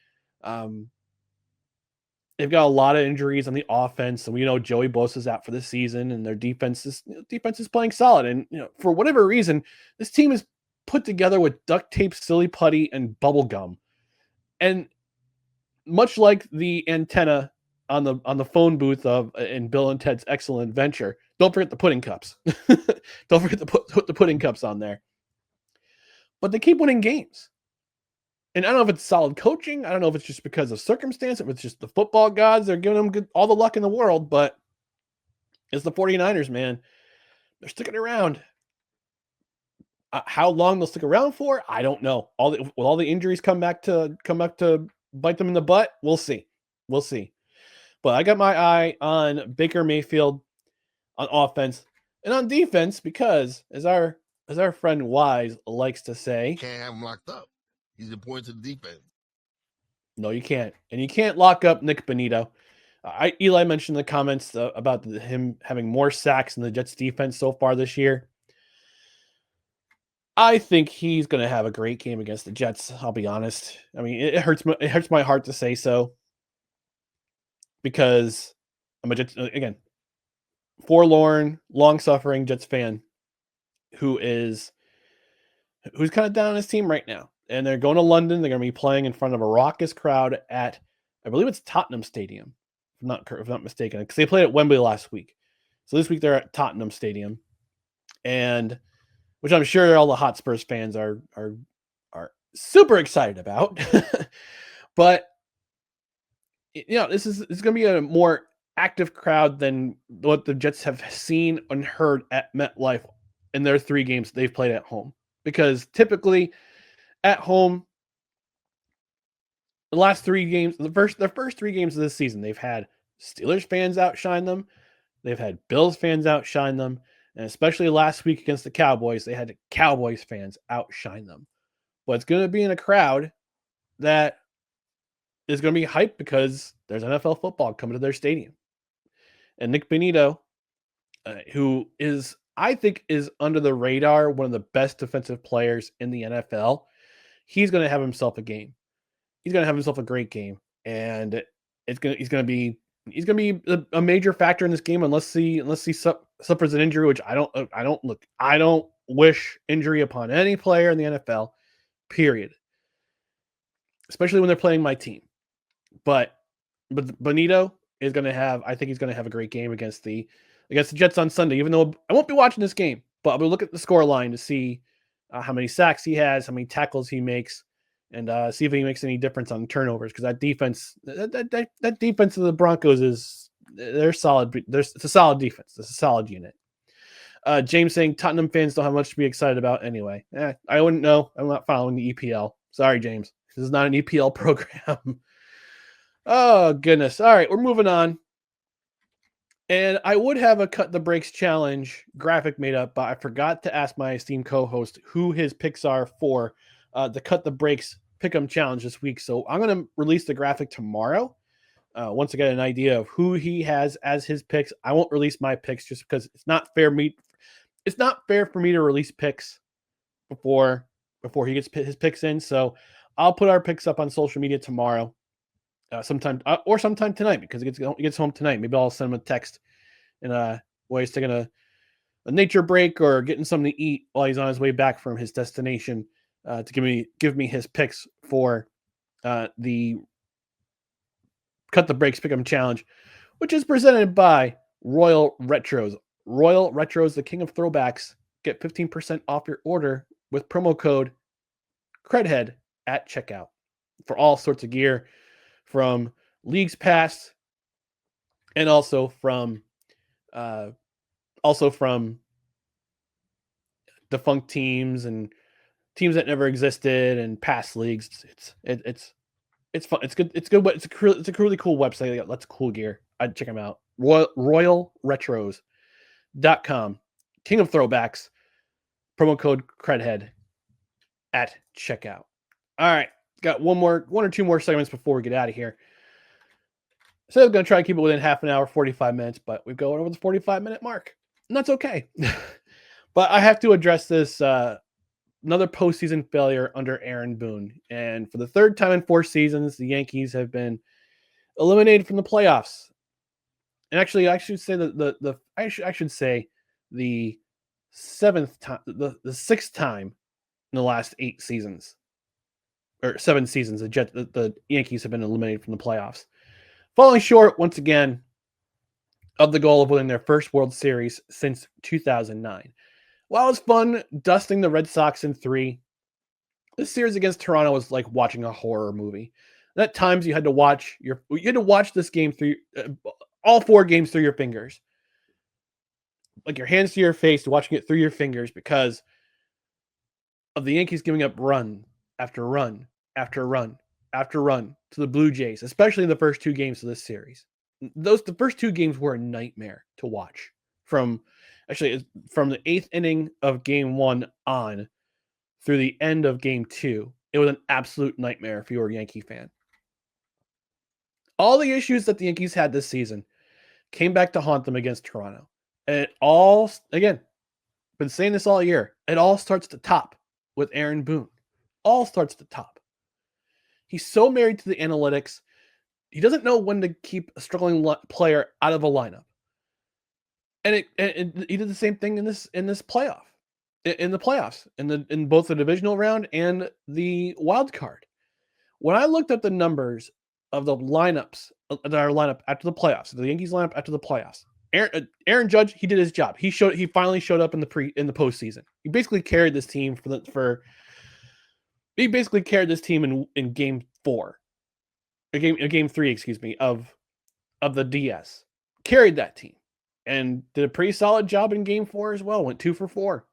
They've got a lot of injuries on the offense, and we know Joey Bosa's out for the season, and their defense is playing solid. And for whatever reason, this team is put together with duct tape, silly putty, and bubble gum. And much like the antenna on the phone booth in Bill and Ted's Excellent Adventure, don't forget the pudding cups. Don't forget to put the pudding cups on there. But they keep winning games. And I don't know if it's solid coaching. I don't know if it's just because of circumstance, if it's just the football gods. They're giving them all the luck in the world, but it's the 49ers, man. They're sticking around. How long they'll stick around for, I don't know. Will all the injuries come back to bite them in the butt? We'll see. We'll see. But I got my eye on Baker Mayfield on offense and on defense because, as our friend Wise likes to say, can't have him locked up. He's important to the defense. No, you can't. And you can't lock up Nik Bonitto. Eli mentioned in the comments about him having more sacks in the Jets defense so far this year. I think he's going to have a great game against the Jets. I'll be honest. I mean, it hurts my heart to say so because I'm a Jets, again, forlorn, long-suffering Jets fan who's kind of down on his team right now. And they're going to London. They're going to be playing in front of a raucous crowd at, I believe it's Tottenham Stadium, if I'm not mistaken, because they played at Wembley last week. So this week they're at Tottenham Stadium, and which I'm sure all the Hotspurs fans are super excited about. But this is going to be a more active crowd than what the Jets have seen and heard at MetLife in their 3 games they've played at home. Because typically at home, the last 3 games, the first 3 games of this season, they've had Steelers fans outshine them. They've had Bills fans outshine them. And especially last week against the Cowboys, they had Cowboys fans outshine them. But it's going to be in a crowd that is going to be hyped because there's NFL football coming to their stadium. And Nik Bonitto, who I think is under the radar, one of the best defensive players in the NFL, he's going to have himself a game. He's going to have himself a great game. And he's going to be a major factor in this game unless he suffers an injury, which I don't wish injury upon any player in the NFL, period. Especially when they're playing my team. But Bonitto is going to have, I think he's going to have a great game against the Jets on Sunday, even though I won't be watching this game, but I'll look at the score line to see how many sacks he has, how many tackles he makes, and see if he makes any difference on turnovers. Because that defense, that defense of the Broncos they're solid. It's a solid defense. It's a solid unit. James saying Tottenham fans don't have much to be excited about anyway. I wouldn't know. I'm not following the EPL. Sorry, James. This is not an EPL program. Oh, goodness. All right, we're moving on. And I would have a Cut the Breaks challenge graphic made up, but I forgot to ask my esteemed co-host who his picks are for the Cut the Breaks Pick'em challenge this week. So I'm going to release the graphic tomorrow. Once I get an idea of who he has as his picks, I won't release my picks just because it's not fair for me to release picks before he gets his picks in. So I'll put our picks up on social media tomorrow. Sometime tonight because he gets home tonight. Maybe I'll send him a text and while he's taking a nature break or getting something to eat while he's on his way back from his destination to give me his picks for the Cut the Breaks Pick'em Challenge, which is presented by Royal Retros. Royal Retros, the king of throwbacks. Get 15% off your order with promo code CREDHEAD at checkout for all sorts of gear from leagues past and also from also from defunct teams and teams that never existed and past leagues. It's fun. It's good. It's good. But it's a really cool website. They got lots of cool gear. I'd check them out. RoyalRetros.com. King of throwbacks. Promo code CredHead at checkout. All right. Got one or two more segments before we get out of here. So I'm going to try to keep it within half an hour, 45 minutes, but we've gone over the 45-minute mark. And that's okay. But I have to address this another postseason failure under Aaron Boone. And for the third time in 4 seasons, the Yankees have been eliminated from the playoffs. And actually, I should say I should say the 7th time, the 6th time in the last 8 seasons, or 7 seasons, the Yankees have been eliminated from the playoffs, falling short once again of the goal of winning their first World Series since 2009. While it was fun dusting the Red Sox in 3, this series against Toronto was like watching a horror movie. At times you had to watch this game through all 4 games through your fingers, like your hands to your face, watching it through your fingers because of the Yankees giving up run after run after run after run to the Blue Jays, especially in the first 2 games of this series. The first 2 games were a nightmare to watch. From the 8th inning of game 1 on through the end of game 2, it was an absolute nightmare if you were a Yankee fan. All the issues that the Yankees had this season came back to haunt them against Toronto. And it all, again, been saying this all year, it all starts at the top with Aaron Boone. All starts at the top. He's so married to the analytics, he doesn't know when to keep a struggling player out of a lineup. And he did the same thing in this playoff, in the playoffs, in both the divisional round and the wild card. When I looked at the numbers of the lineups, our lineup after the playoffs, the Yankees lineup after the playoffs, Aaron Judge, he did his job. He finally showed up in the postseason. He basically carried this team he basically carried this team in game 4, game 3, excuse me, of the DS. Carried that team and did a pretty solid job in game 4 as well. Went 2 for 4.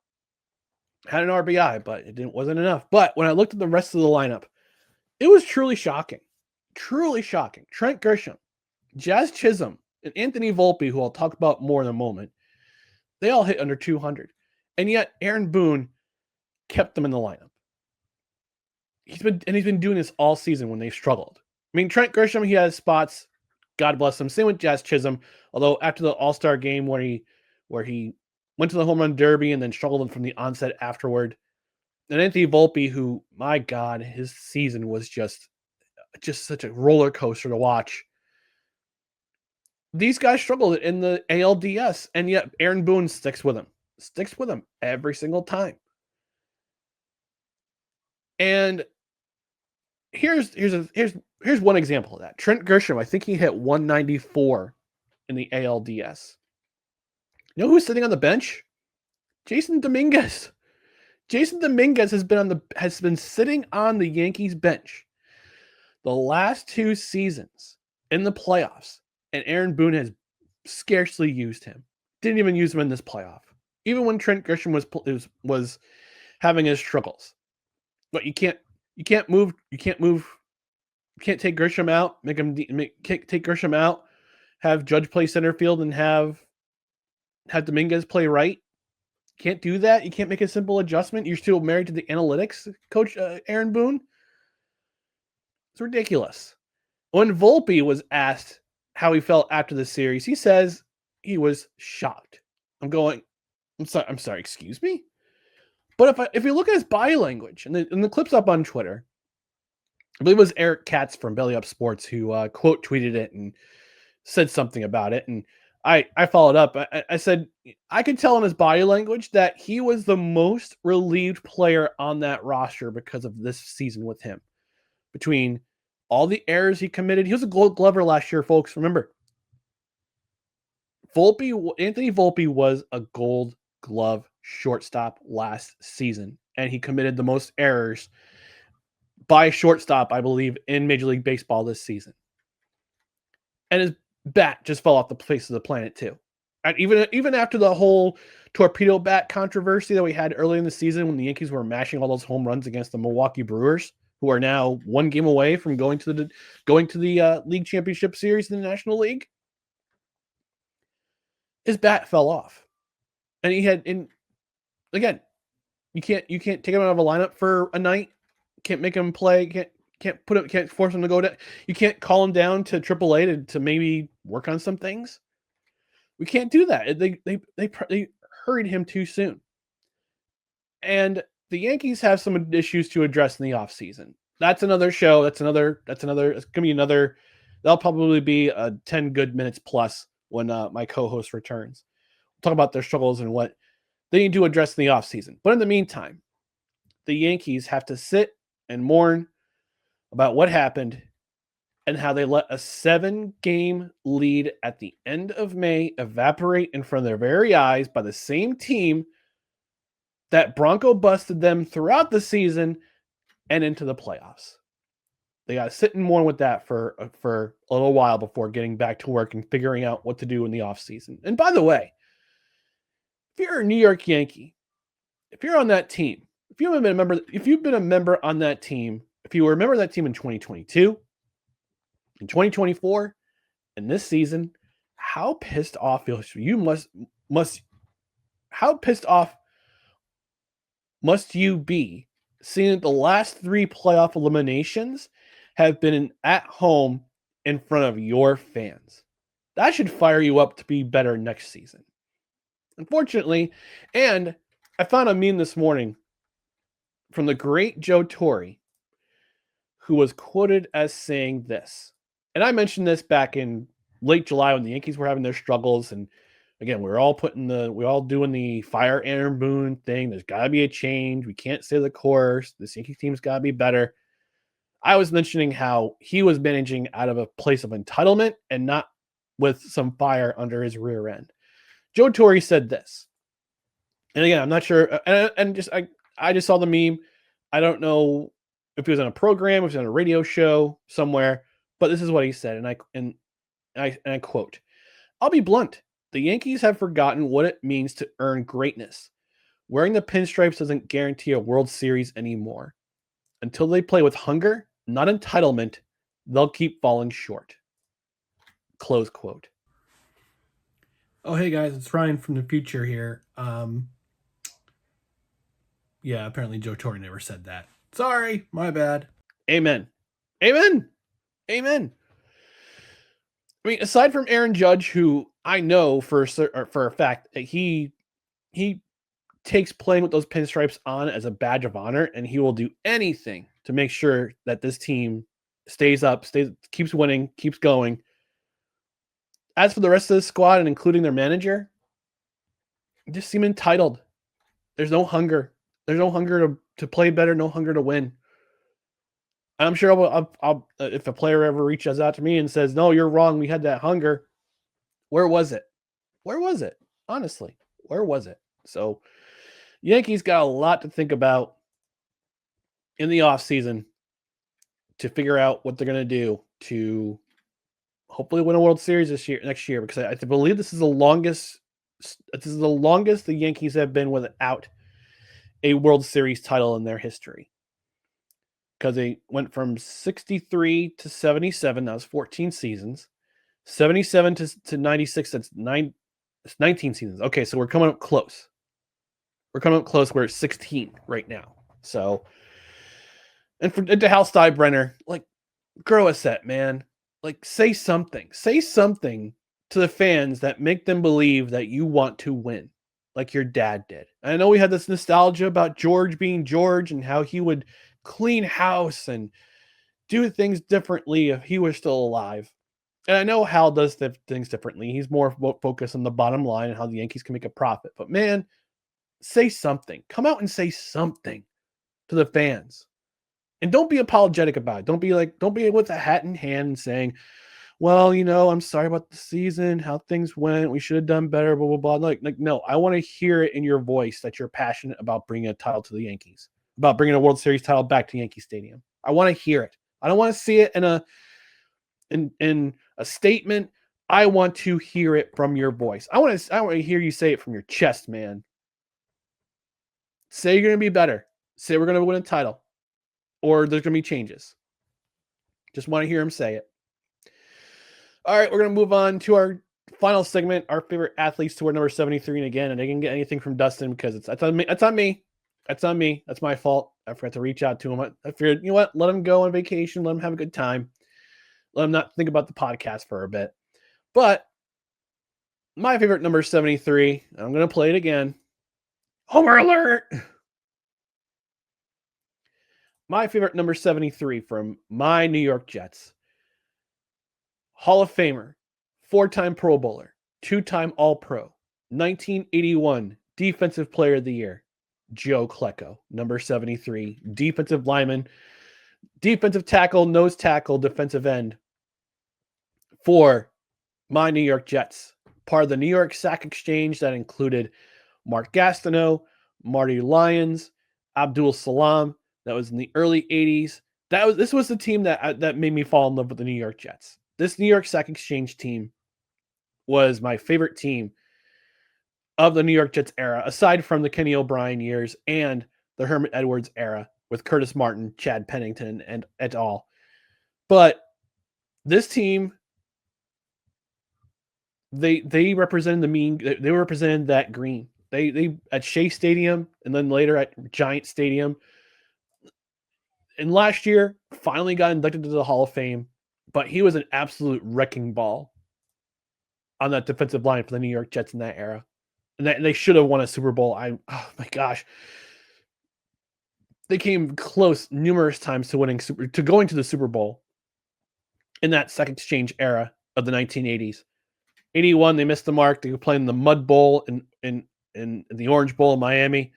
Had an RBI, but it wasn't enough. But when I looked at the rest of the lineup, it was truly shocking. Truly shocking. Trent Grisham, Jazz Chisholm, and Anthony Volpe, who I'll talk about more in a moment, they all hit under 200. And yet Aaron Boone kept them in the lineup. He's been doing this all season when they've struggled. I mean, Trent Grisham, he has spots. God bless him. Same with Jazz Chisholm. Although after the All-Star game where he went to the home run derby and then struggled from the onset afterward. And Anthony Volpe, who, my God, his season was just such a roller coaster to watch. These guys struggled in the ALDS, and yet Aaron Boone sticks with them every single time. And here's one example of that. Trent Grisham, I think he hit 194 in the ALDS. You know who's sitting on the bench? Jason Dominguez. Jason Dominguez has been sitting on the Yankees bench the last 2 seasons in the playoffs, and Aaron Boone has scarcely used him. Didn't even use him in this playoff, even when Trent Grisham was having his struggles. But you can't take Grisham out, take Grisham out, have Judge play center field, and have Dominguez play right. Can't do that. You can't make a simple adjustment. You're still married to the analytics, Coach Aaron Boone. It's ridiculous. When Volpe was asked how he felt after the series, he says he was shocked. I'm sorry, excuse me? But if you look at his body language, and the clip's up on Twitter, I believe it was Eric Katz from Belly Up Sports who quote tweeted it and said something about it. And I followed up. I said, I could tell in his body language that he was the most relieved player on that roster because of this season with him. Between all the errors he committed, he was a Gold Glover last year, folks. Remember, Anthony Volpe was a Gold Glove shortstop last season, and he committed the most errors by shortstop, I believe, in Major League Baseball this season. And his bat just fell off the face of the planet too. And even after the whole torpedo bat controversy that we had early in the season when the Yankees were mashing all those home runs against the Milwaukee Brewers, who are now one game away from going to the league championship series in the National League, his bat fell off, and again, you can't take him out of a lineup for a night, can't make him play, can't force him to go down, you can't call him down to AAA to maybe work on some things. We can't do that. They hurried him too soon. And the Yankees have some issues to address in the offseason. That's another show. It's going to be another, that'll probably be a 10 good minutes plus when my co-host returns. We'll talk about their struggles and what they need to address in the offseason. But in the meantime, the Yankees have to sit and mourn about what happened and how they let a 7-game lead at the end of May evaporate in front of their very eyes by the same team that Bronco busted them throughout the season and into the playoffs. They got to sit and mourn with that for a little while before getting back to work and figuring out what to do in the offseason. And by the way, if you're a New York Yankee, if you're on that team, if you've been a member on that team, if you were a member of that team in 2022, in 2024, and this season, how pissed off how pissed off must you be seeing that the last 3 playoff eliminations have been at home in front of your fans? That should fire you up to be better next season. Unfortunately, and I found a meme this morning from the great Joe Torre, who was quoted as saying this. And I mentioned this back in late July when the Yankees were having their struggles. And again, we're all doing the fire Aaron Boone thing. There's got to be a change. We can't stay the course. This Yankee team's got to be better. I was mentioning how he was managing out of a place of entitlement and not with some fire under his rear end. Joe Torre said this. And again, I'm not sure. I just saw the meme. I don't know if he was on a program, if he was on a radio show somewhere, but this is what he said. And I quote, "I'll be blunt. The Yankees have forgotten what it means to earn greatness. Wearing the pinstripes doesn't guarantee a World Series anymore. Until they play with hunger, not entitlement, they'll keep falling short." Close quote. Oh, hey guys, it's Ryan from the future here. Yeah, apparently Joe Torre never said that. Sorry, my bad. Amen. Amen. Amen. I mean, aside from Aaron Judge, who I know for a fact that he takes playing with those pinstripes on as a badge of honor, and he will do anything to make sure that this team stays up, keeps winning, keeps going. As for the rest of the squad, and including their manager, they just seem entitled. There's no hunger. There's no hunger to play better, no hunger to win. I'm sure I'll if a player ever reaches out to me and says, "No, you're wrong. We had that hunger." Where was it? Where was it? Honestly, where was it? So, Yankees got a lot to think about in the offseason to figure out what they're going to do to hopefully win a World Series next year, because I believe this is the longest the Yankees have been without a World Series title in their history. Because they went from 63 to 77, that was 14 seasons. 77 to 96, that's 19 seasons. Okay, so we're coming up close. We're at 16 right now. So, and to Hal Steinbrenner, like, grow a set, man. Like, say something to the fans that make them believe that you want to win, like your dad did. I know we had this nostalgia about George being George and how he would clean house and do things differently if he was still alive. And I know Hal does things differently. He's more focused on the bottom line and how the Yankees can make a profit. But man, say something. Come out and say something to the fans. And don't be apologetic about it. Don't be with a hat in hand and saying, "Well, I'm sorry about the season, how things went. We should have done better, blah, blah, blah." Like, no, I want to hear it in your voice that you're passionate about bringing a title to the Yankees, about bringing a World Series title back to Yankee Stadium. I want to hear it. I don't want to see it in a statement. I want to hear it from your voice. I want to hear you say it from your chest, man. Say you're going to be better. Say we're going to win a title. Or there's going to be changes. Just want to hear him say it. All right, we're going to move on to our final segment, our favorite athletes to wear number 73. And again, I didn't get anything from Dustin because that's on me. That's on me. That's on me. That's my fault. I forgot to reach out to him. I figured, you know what? Let him go on vacation. Let him have a good time. Let him not think about the podcast for a bit. But my favorite number 73, I'm going to play it again. Homer alert! My favorite number 73 from my New York Jets. Hall of Famer, 4-time Pro Bowler, 2-time All-Pro, 1981 Defensive Player of the Year, Joe Klecko, number 73, defensive lineman, defensive tackle, nose tackle, defensive end for my New York Jets. Part of the New York Sack Exchange that included Mark Gastineau, Marty Lyons, Abdul Salam. That was in the early 80s. This was the team that made me fall in love with the New York Jets. This New York Sack Exchange team was my favorite team of the New York Jets era, aside from the Kenny O'Brien years and the Herman Edwards era with Curtis Martin, Chad Pennington, and et al. But this team, they represented they represented that green. They at Shea Stadium and then later at Giant Stadium. And last year, finally got inducted to the Hall of Fame, but he was an absolute wrecking ball on that defensive line for the New York Jets in that era. And they should have won a Super Bowl. Oh my gosh. They came close numerous times to going to the Super Bowl in that Sack Exchange era of the 1980s. 81, they missed the mark. They were playing the Mud Bowl in the Orange Bowl in Miami.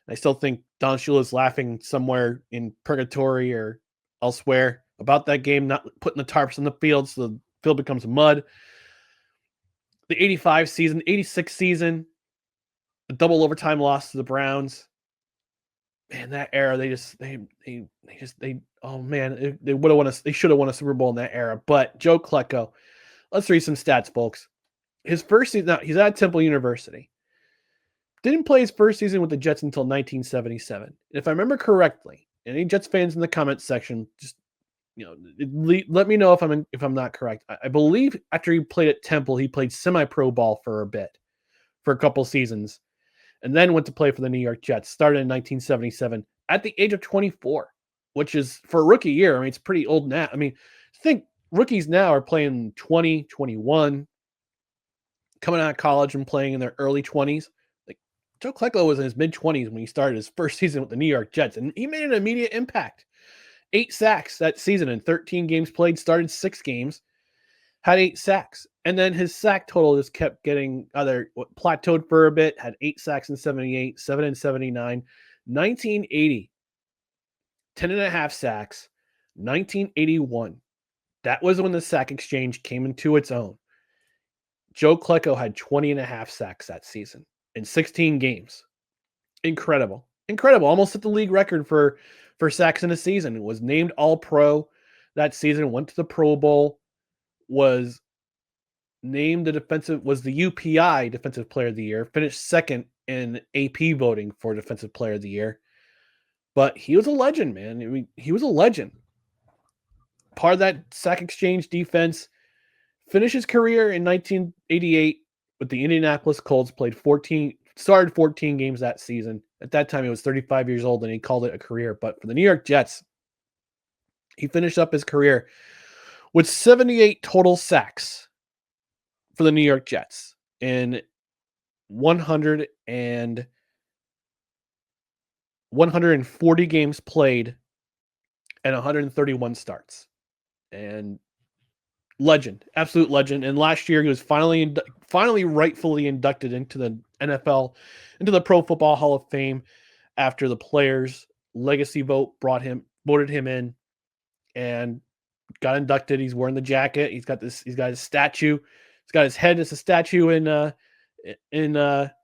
I still think Don Shula's laughing somewhere in purgatory or elsewhere about that game, not putting the tarps on the field so the field becomes mud. The 85 season, 86 season, a double overtime loss to the Browns. Man, that era, they would have won they should have won a Super Bowl in that era. But Joe Klecko, let's read some stats, folks. His first season, he's at Temple University. Didn't play his first season with the Jets until 1977. And if I remember correctly, any Jets fans in the comments section, just let me know if I'm not correct. I believe after he played at Temple, he played semi-pro ball for a couple seasons, and then went to play for the New York Jets. Started in 1977 at the age of 24, which is for a rookie year. I mean, it's pretty old now. I mean, I think rookies now are playing 20, 21, coming out of college and playing in their early 20s. Joe Klecko was in his mid-20s when he started his first season with the New York Jets, and he made an immediate impact. 8 sacks that season in 13 games played, started 6 games, had 8 sacks. And then his sack total just kept getting plateaued for a bit, had 8 sacks in 78, 7 in 79, 1980, 10.5 sacks, 1981. That was when the Sack Exchange came into its own. Joe Klecko had 20.5 sacks that season in 16 games. Incredible. Almost at the league record for sacks in a season. It was named All-Pro that season, went to the Pro Bowl, was named the UPI Defensive Player of the Year, finished second in AP voting for Defensive Player of the Year. But he was a legend, man. I mean, he was a legend. Part of that Sack Exchange defense. Finished his career in 1988 with the Indianapolis Colts, started 14 games that season. At that time, he was 35 years old, and he called it a career. But for the New York Jets, he finished up his career with 78 total sacks for the New York Jets in 140 games played and 131 starts. And legend, absolute legend. And last year he was finally rightfully inducted into the NFL, into the Pro Football Hall of Fame after the players' legacy vote voted him in, and got inducted. He's wearing the jacket. He's got his statue. He's got his head as a statue in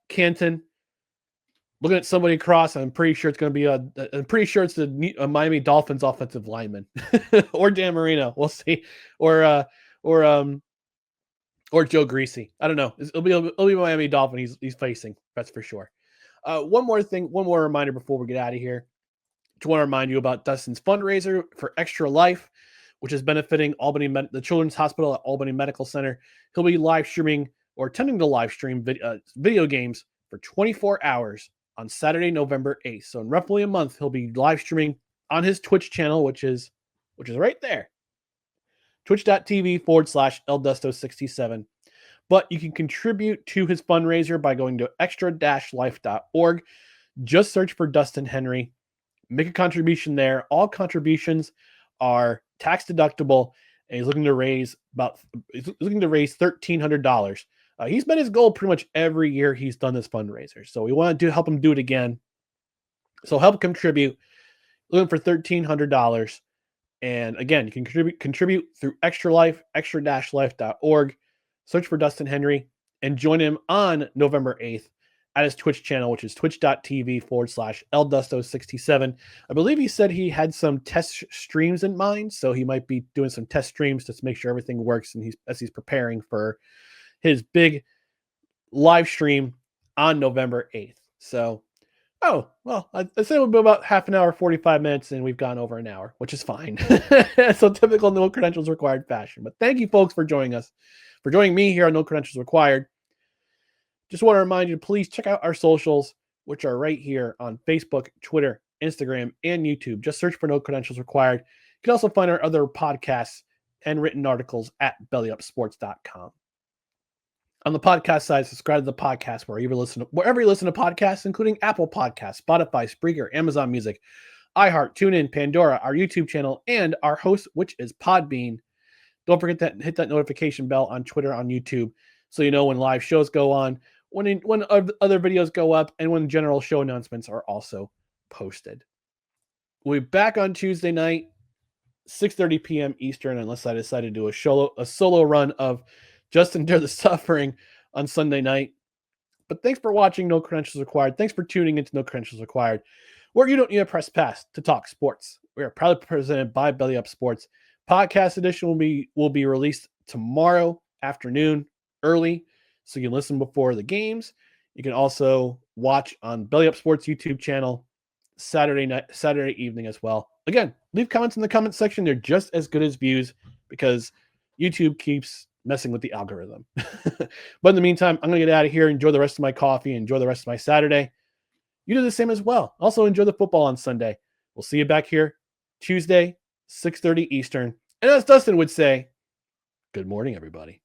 Canton. Looking at somebody across, I'm pretty sure it's going to be I'm pretty sure it's a Miami Dolphins offensive lineman or Dan Marino. We'll see. Or or Joe Greasy. I don't know. It'll be Miami Dolphin he's facing. That's for sure. One more reminder before we get out of here. Just want to remind you about Dustin's fundraiser for Extra Life, which is benefiting the Children's Hospital at Albany Medical Center. He'll be live streaming or attempting to live stream video games for 24 hours on Saturday, November 8th. So in roughly a month, he'll be live streaming on his Twitch channel, which is right there. Twitch.tv/eldusto67. But you can contribute to his fundraiser by going to extra-life.org. Just search for Dustin Henry. Make a contribution there. All contributions are tax deductible, and he's looking to raise $1,300. He's met his goal pretty much every year he's done this fundraiser, so we want to help him do it again. So help contribute. Looking for $1,300, and again, you can contribute through Extra Life, extra-life.org. Search for Dustin Henry and join him on November 8th at his Twitch channel, which is twitch.tv/eldusto67. I believe he said he had some test streams in mind, so he might be doing some test streams just to make sure everything works, and as he's preparing for his big live stream on November 8th. So, I said it would be about half an hour, 45 minutes, and we've gone over an hour, which is fine. So typical no credentials required fashion. But thank you, folks, for joining us, for joining me here on No Credentials Required. Just want to remind you to please check out our socials, which are right here on Facebook, Twitter, Instagram, and YouTube. Just search for No Credentials Required. You can also find our other podcasts and written articles at bellyupsports.com. On the podcast side, subscribe to the podcast wherever you listen to podcasts, including Apple Podcasts, Spotify, Spreaker, Amazon Music, iHeart, TuneIn, Pandora, our YouTube channel, and our host, which is Podbean. Don't forget to hit that notification bell on Twitter, on YouTube, so you know when live shows go on, when other videos go up, and when general show announcements are also posted. We'll be back on Tuesday night, 6:30 p.m. Eastern, unless I decide to do a solo run of Justin Dare the Suffering on Sunday night. But thanks for watching No Credentials Required. Thanks for tuning into No Credentials Required, where you don't need a press pass to talk sports. We are proudly presented by Belly Up Sports. Podcast edition will be released tomorrow afternoon early, so you can listen before the games. You can also watch on Belly Up Sports YouTube channel Saturday evening as well. Again, leave comments in the comment section. They're just as good as views because YouTube keeps messing with the algorithm. But in the meantime, I'm going to get out of here, enjoy the rest of my coffee, enjoy the rest of my Saturday. You do the same as well. Also enjoy the football on Sunday. We'll see you back here Tuesday, 6:30 Eastern. And as Dustin would say, good morning, everybody.